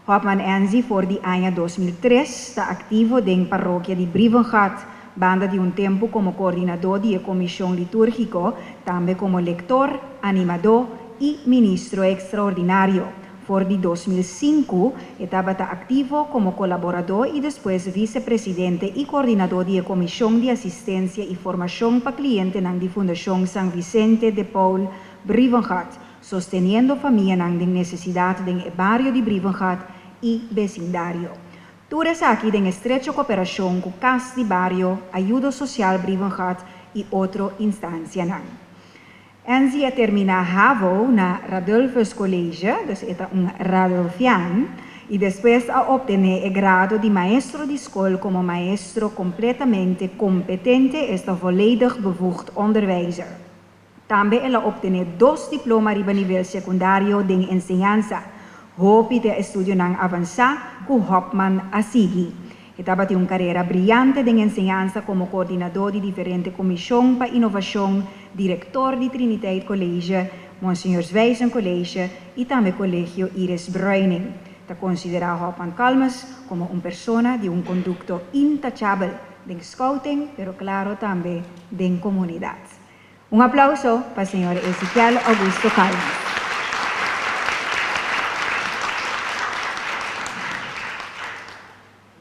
Hopman NZ voor die año 2003 está activo en parroquia de Brivengat, banda de un tiempo como coordinador de comisión litúrgico, también como lector, animador y ministro extraordinario. Voor die 2005 estaba activo como colaborador y después vicepresidente y coordinador de Comisión de Asistencia y Formación para Clientes de Fundación San Vicente de Paul Brivengat, sosteniendo familias en necesidad en el barrio de Brivengat y vecindario. Todos aquí en estrecha cooperación con CAS de Barrio, Ayuda Social Brivengat y otras instancias. NZ termina HAVO na Radulfus College, dus es un Radulfian, y después a obtener el grado de maestro de escuela como maestro completamente competente, es volledig bevoegd onderwijzer. También él obtiene 2 diplomas a nivel secundario de enseñanza. Hopi de estudio nang avanza con Hopman Asigi. Estaba de una carrera brillante de enseñanza como coordinador de diferentes comisiones para innovación, director de Trinidad College, Monsignor Zwijsen College y también Colegio Iris Bruining. Está considerado Juan Calmes como una persona de un conducto intachable de scouting, pero claro también de comunidad. Un aplauso para el señor Ezequiel Augusto Calmes.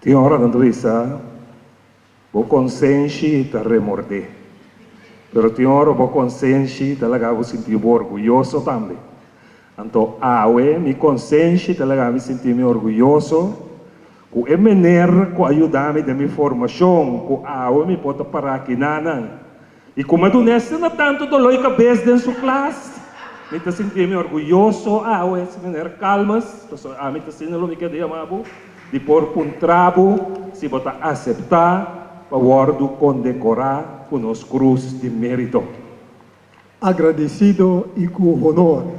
Tinha hora quando isso, vou consciente de remorder. Pero tinha hora vou consciente de lagar vou sentir orgulhoso também. Então, me consciente de lagar me sentir orgulhoso, com a maneira que ajuda-me da minha formação, com me pode parar aqui e como eu não tanto dolor de cabeça dentro da sua classe, me te sentir orgulhoso, essa maneira calmas, me te sentir que dia mabu. De por um trabalho, se você aceitar, para condecorar com os cruz de mérito. Agradecido e com honor.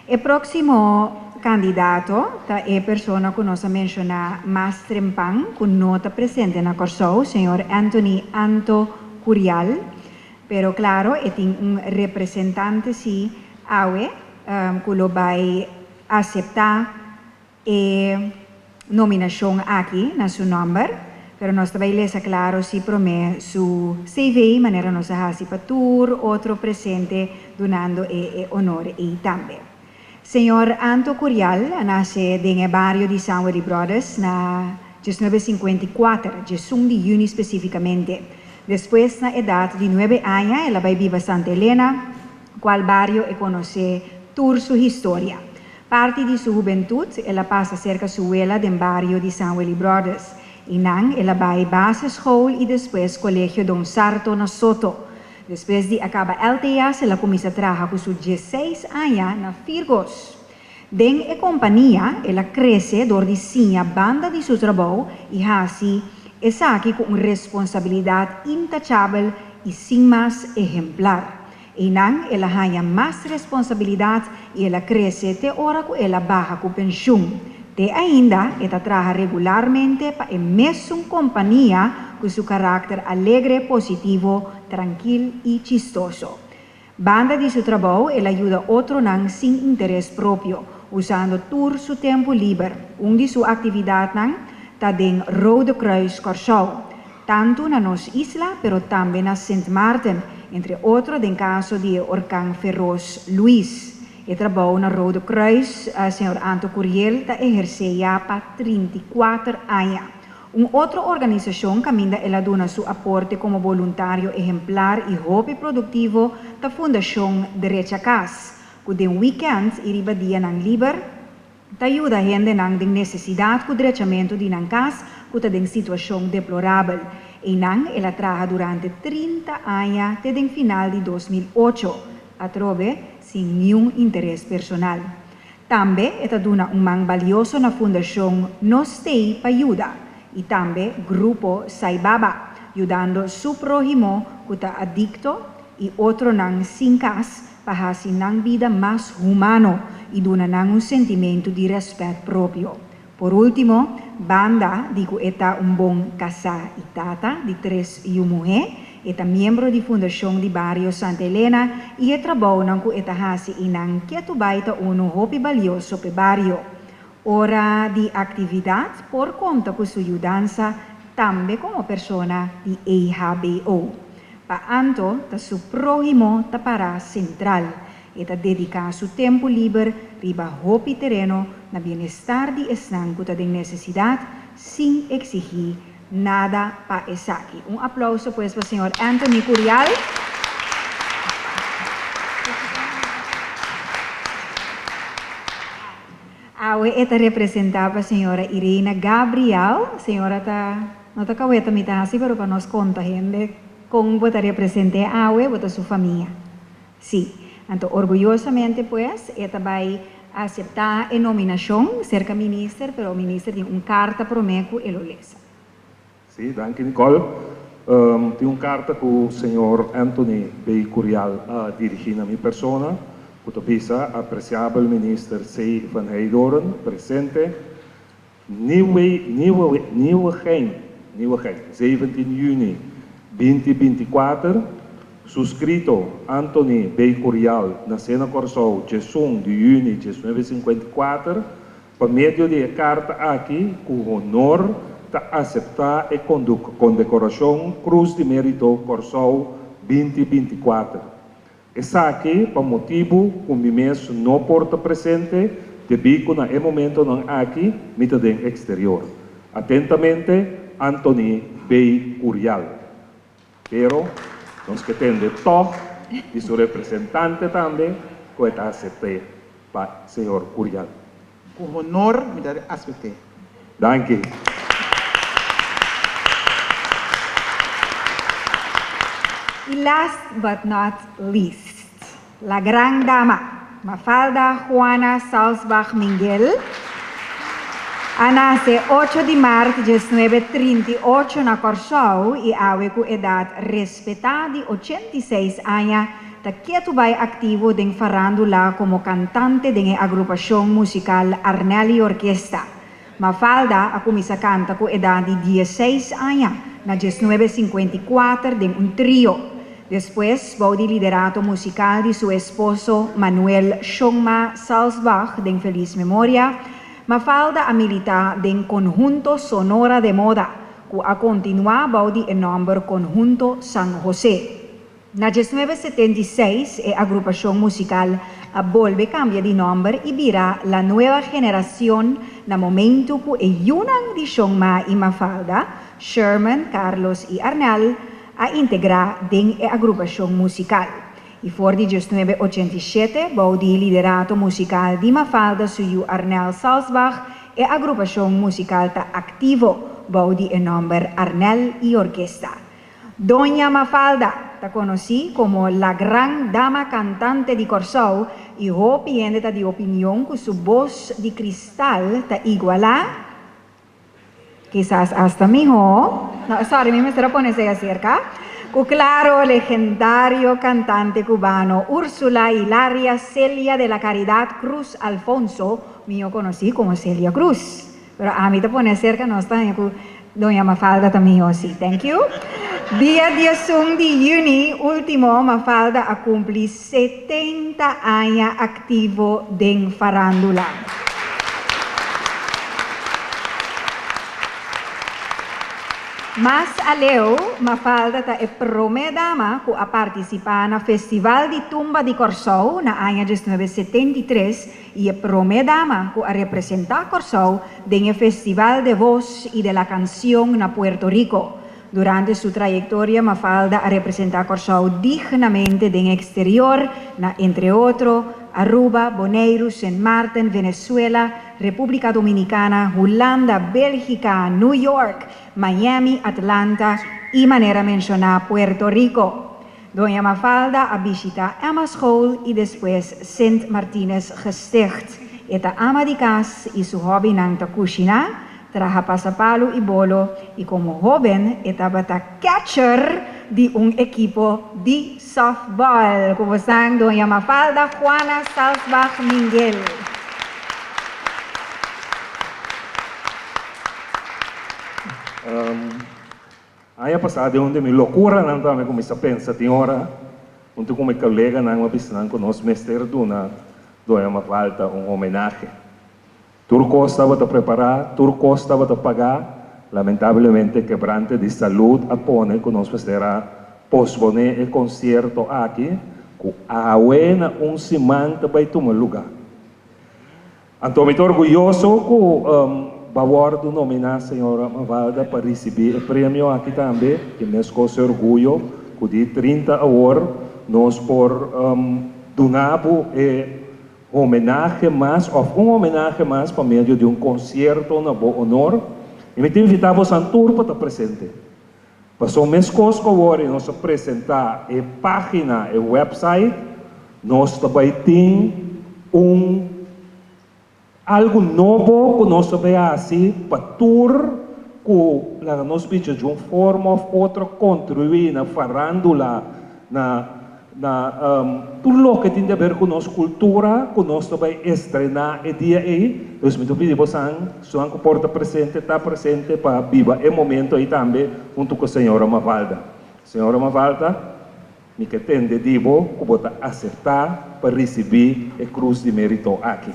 El próximo candidato es persona que nos menciona más trempan, que no está presente en la corso, señor Anthony Anto Curial, pero claro, es un representante sí, que lo va a aceptar nominación aquí, en su nombre, pero nos va a leer claro si promete su CV, manera nos hace para tour, otro presente, donando honor y también. Señor Anto Curial nace en el barrio de San Willy Brothers en 1954, de junio específicamente. Después, na edad de 9 años, ella va a vivir Santa Elena, cual barrio conoce toda su historia. Parte de su juventud, ella pasa cerca de su abuela del barrio de San Willy Brothers. Y ella va a base school y después colegio Don Sarto na Soto. Después de acabar LTS, ela comienza a trabajar con sus 16 años en Firgos. Den la compañía, ela crece door diseña banda de su trabajo y así es aquí con una responsabilidad intachable y sin más ejemplar. Y ela haya más responsabilidad y ela crece te hora que ela baja con pensión. De ainda, ela trabaja regularmente para la misma compañía con su carácter alegre, positivo, tranquilo y chistoso. Banda de su trabajo, él ayuda a otro sin interés propio, usando todo su tiempo libre. Una de sus actividades está en Rode Kruis Curaçao, tanto en nuestra isla, pero también en Sint Maarten, entre otros en caso de Orcán Feroz Luis. El trabajo en Rode Kruis, señor Anto Curiel, ejerce ya para 34 años. Una otra organización que ella dona su aporte como voluntario ejemplar y hobby productivo, la Fundación Derecha Cas, que de weekends y día nang liber, te ayuda a gente nang de necesidad con derechamiento de nang cas, que está en situación deplorable. Y nang ella trabaja durante 30 años desde el final de 2008, a trove sin ningún interés personal. También ella dona un man valioso en la Fundación Nostei para ayuda. Y también grupo Saibaba, ayudando su prójimo que está adicto y otro nang sin cas para hacer nang vida más humano y donar nang un sentimiento de respeto propio. Por último, banda digo está un bon casa y tata de 3 y una mujer, está miembro de Fundación de Barrio Santa Elena y trabajo nang que está hace y nang que tu baita uno hobby valioso pe barrio. Hora de actividad por cuenta con su ayudanza también como persona de EHBO. Para tanto, su prójimo para central y dedica su tiempo libre riba hopi terreno na bienestar de esnan que de necesidad sin exigir nada para esaki. Un aplauso pues para el señor Anthony Curial. awe eta representaba a senhora Irina Gabriel. Senhora não está kaweta mitasi, pero para nós conta gente com bota represente awe, bota sua família. Sim. Então, orgulhosamente, pues, eta vai aceitar a nominação, cerca minister, pero o minister tem carta para meco e lo lesa. Sim, danke Nicole. Tem carta que o senhor Anthony B. Curial dirigindo a minha persona. Kutapisa, apreciável minister C. van Heidoren, presente. Nieuwegein, 17 juni 2024. Suscrito Anthony B. Curial na Sena Corsou, 18 de junho de 1954, por meio de carta aqui, com honor de aceitar a condecoração Cruz de Mérito Corsou 2024. Essa aqui, por motivo, que o mês não porta presente, de bico na momento não aqui, mita de exterior. Atentamente, Anthony B. Curial. Pero, nós que temos de toque, e seu representante também, que está aceitado para o senhor Curial. Com honor, me dá aspecte. Danke. E last but not least, la gran dama, Mafalda Juana Salzbach Minguel, nace 8 de março de 1938 na Corsou e awe com idade respeitada de 86 anos, está quieto vai ativo em farándula como cantante de agrupação musical Arnel e Orquesta. Mafalda a começar a cantar com idade de 16 anos, na 1954 de trio. Depois, baude liderato musical de seu esposo Manuel Schongma Salzbach, de feliz memória. Mafalda a militar em Conjunto Sonora de Moda, que a continuar baude em nome Conjunto San José. Na 1976, a agrupação musical a volve cambia de nome e vira la nueva generación na momento que Yunan de Schongma e Mafalda, Sherman, Carlos e Arnal a integrar em a agrupação musical. E for de 1987, baude liderato musical de Mafalda suyu Arnel Salzbach e a agrupação musical ta ativo, baude em nome Arnel e Orquesta. Doña Mafalda ta conocí como la gran dama cantante de Corsou e hopiende de opinião que su voz de cristal ta iguala, quizás hasta mejor, no, sorry, me estará poniendo cerca, con claro legendario cantante cubano Úrsula Hilaria Celia de la Caridad Cruz Alfonso, mío conocí como Celia Cruz, pero a mí te pone cerca, no está con Doña Mafalda también, sí, thank you. Día 10 de junio, último, Mafalda a cumplir 70 años activo en farándula. Mas aleu, Mafalda ta é prome dama que a participar no Festival de Tumba de Corsou na ano de 1973 e é prome dama que a representar Corsou no Festival de Voz e de la Canción na Puerto Rico. Durante su trayectoria, Mafalda a representar Corsou dignamente en exterior, entre otros, Aruba, Bonaire, Saint Martin, Venezuela, República Dominicana, Holanda, Bélgica, New York, Miami, Atlanta y manera mencionar Puerto Rico. Doña Mafalda a visita Emma School y después Saint Martínez Gesticht. Eta ama de casa y su hobby nang ta cocina, traja pasapalo y bolo y como joven estaba catcher de un equipo de softball. Como están, Doña Mafalda Juana Salzbach Minguel. Ano passado, onde me loucura não também começa a pensar, tem hora, onde como colega não uma vez não conosco mestre Duna, Doña Mafalda homenagem. Turco estava a preparar, Turco estava a pagar, lamentavelmente quebrante de saúde a pone conosco será posponer o concerto aqui, com a buena semana vai tomar lugar. Então, estou orgulhoso que favor de nominar a senhora Mafalda para receber o prêmio aqui também, que me escoce orgulho, que de 30 horas nós por donar e homenaje más, ou um homenaje mais por meio de um concerto na Boa Honor. E me invitamos a tour para estar presente. Passou mês conosco agora nós apresentar a página, a website, nós também tem algo novo que nós também assim para tour que nós pedimos de uma forma ou outra contribuir na farândula, tudo o que tem a ver com nossa cultura, que nós também estrenar o dia aí. Então, me pedimos a sua porta presente, está presente para viver o momento aí também, junto com a senhora Mafalda. Senhora Mafalda, me que tem de divo, que vou aceitar para receber a cruz de mérito aqui.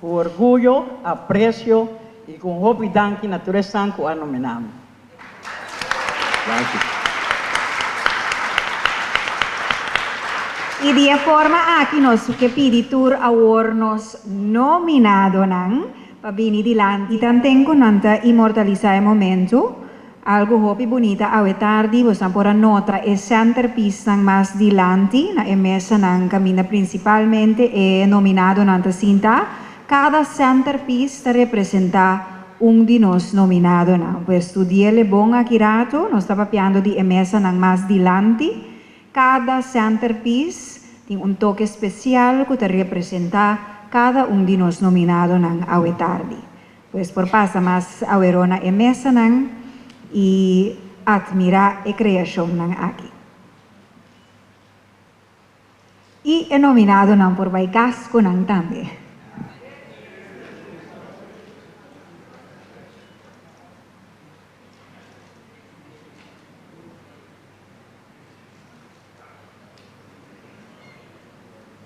Com orgulho, aprecio e com hope danki natureza ko ano menam. Danke. E de forma aqui nós que peditur award nos nominado ng pabini dilanti tanten ko nanta immortalizar el momento algo hopi bonita awe tardi bosan por nota e centerpiece ng mas dilanti na emesa ng camina principalmente e nominado nanta cinta cada centerpiece representa di nos nominado na pues studiele bon akirato nos sta papiando di emesa ng mas dilanti. Cada centerpiece tem toque especial que te representa cada de nos nominado ng awe tardi. Pues por pasa mas awerona e mesa ng i admira e kreasyon ng aki. I nominado ng por baikas ko ng tambi.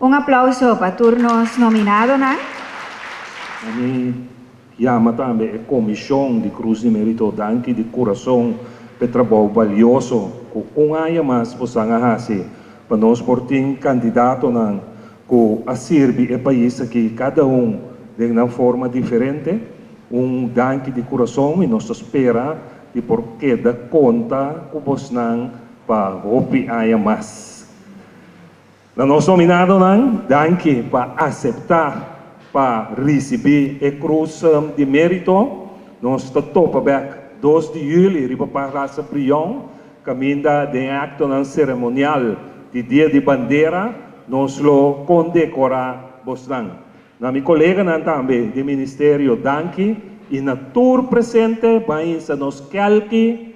Un aplauso para turnos nominado na. Kami llama também a Comissão de Cruz de Mérito Danke de coração para trabalho valioso com aya mais possam ahasi para nós portem candidato nan que a servir o país aqui cada de uma forma diferente danke de coração e nós espera de porque da conta que vos nan para hopi aya mais. Na nosso nominado nan, danke para aceitar, para receber a cruz de mérito. Nós topa back 2 de julho, riba para a Brião, caminda de acto nan cerimonial de dia de bandeira, nós lo condecora bosnan. Na mi colega nan também de ministério danke e na tour presente vai sa nos calque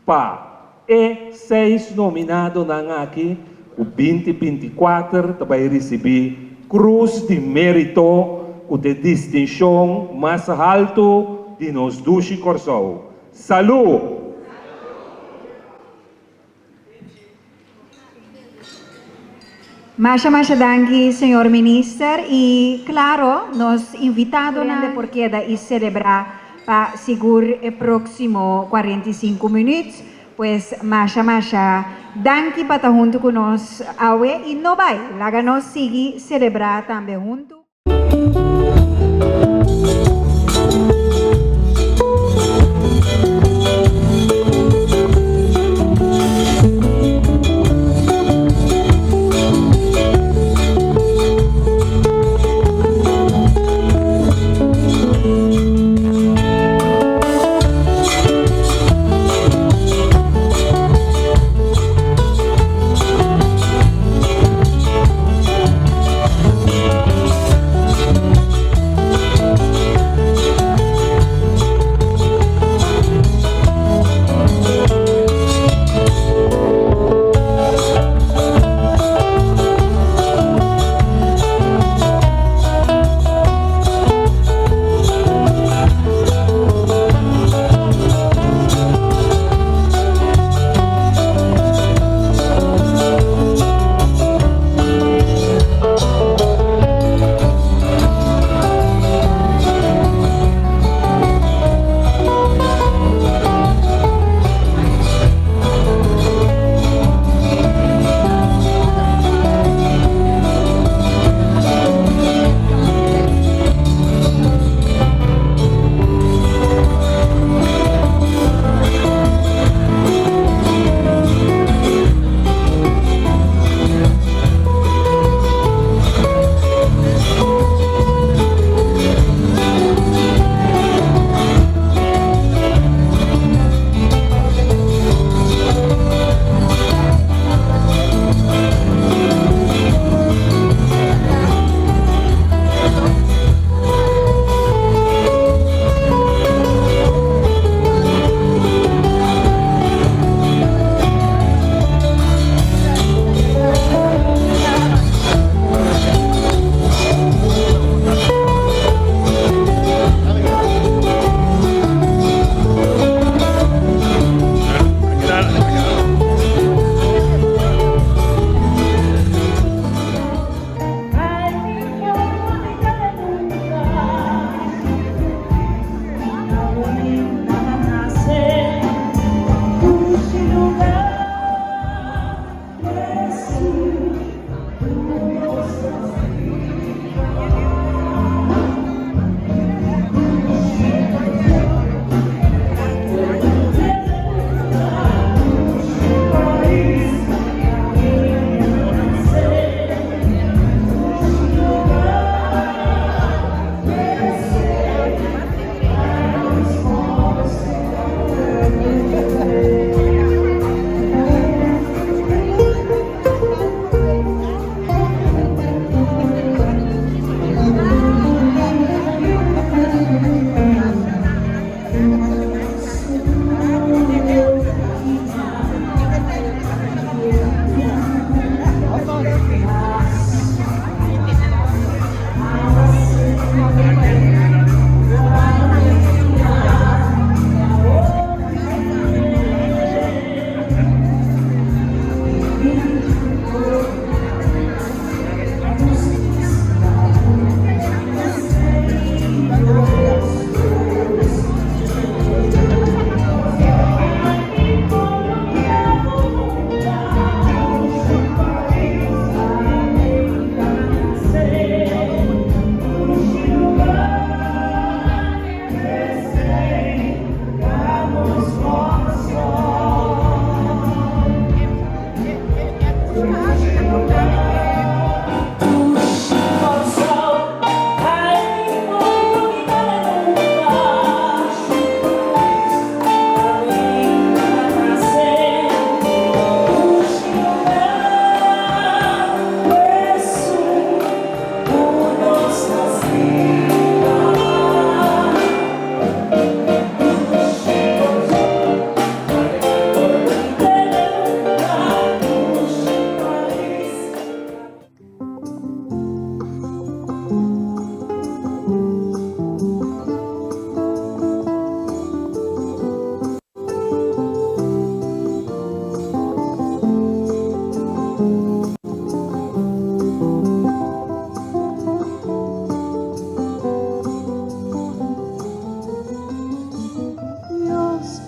pa e 6 nominado nan aqui o 2024 vai receber cruz de mérito com de distinção mais alto de nos dushi corsou. Salud! Masha danki, senhor minister, e claro, nos invitado na porque da e celebrar para seguro o próximo 45 minutos. Pues Masha, danke para junto con nos awe y no vai, laga nos sigue celebrar también junto.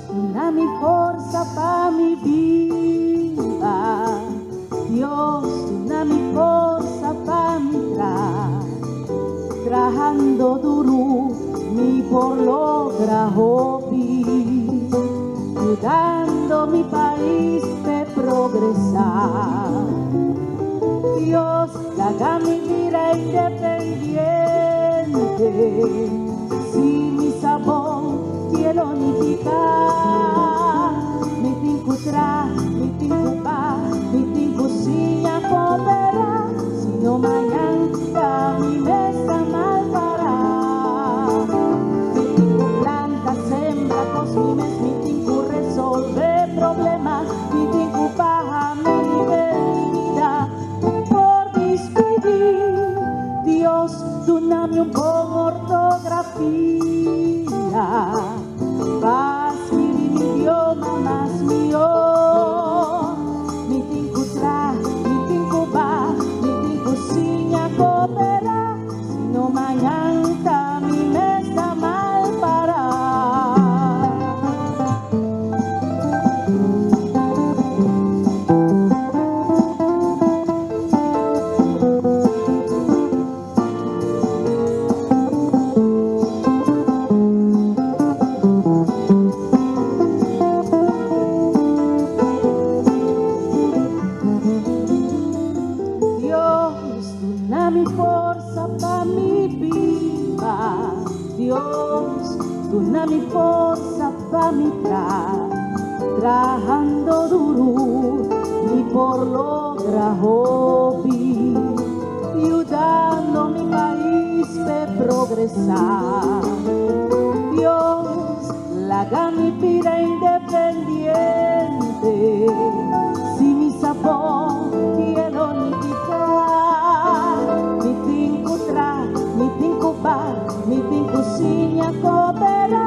una mi forza pa' mi vida. Dios, una mi forza pa' mi trabajando duro, mi por logra hobby, ayudando mi país de progresar. Dios, haga mi vida independiente, si mi sabor quiero unificar, mi tincutra, mi tincupa, mi tincuciña cooperar, si no mañana mi mesa mal para. Mi tincu planta, sembra, cosmimes, mi tincu resolve problemas, mi tincu paja, mi vida. Dios, doname un poco ortografía, para escribir mi idioma más mío. Mi tincu tra, mi tincu va, mi tincu ciña coopera, si no mañana mi mesa mal para. Mi forza pa' mi vida, Dios, una mi forza pa' mi trabajando duro, mi por logra hobby, ayudando mi país de progresar. Dios, haga mi vida independiente, si mi sabor quiero unificar, mi tincu tra, mi tincu bar, mi tincu ciña coopera,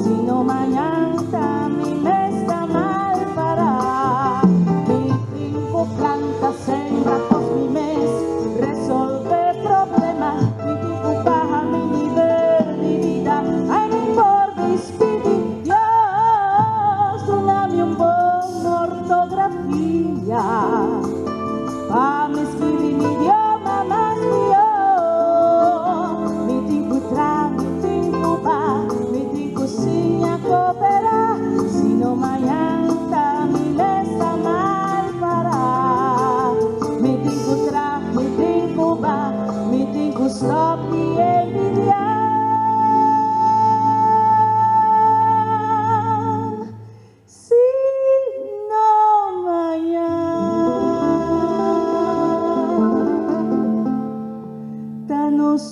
si no mañana mi mesa mal para. Mi tincu planta, sembra, mi mes, resolve problemas, mi tincu paja, mi nivel de vida, ay mi por dispedir. Dios, doname un buen ortografía, pa' me escribir mi idioma más mío. Mi tincu tra, mi tincu va, mi tincu ciña coopera, si no mañana mi mesa mal para. Mi tincu tra, mi tincu va, mi tincu stop y envidia. Si no mañana nos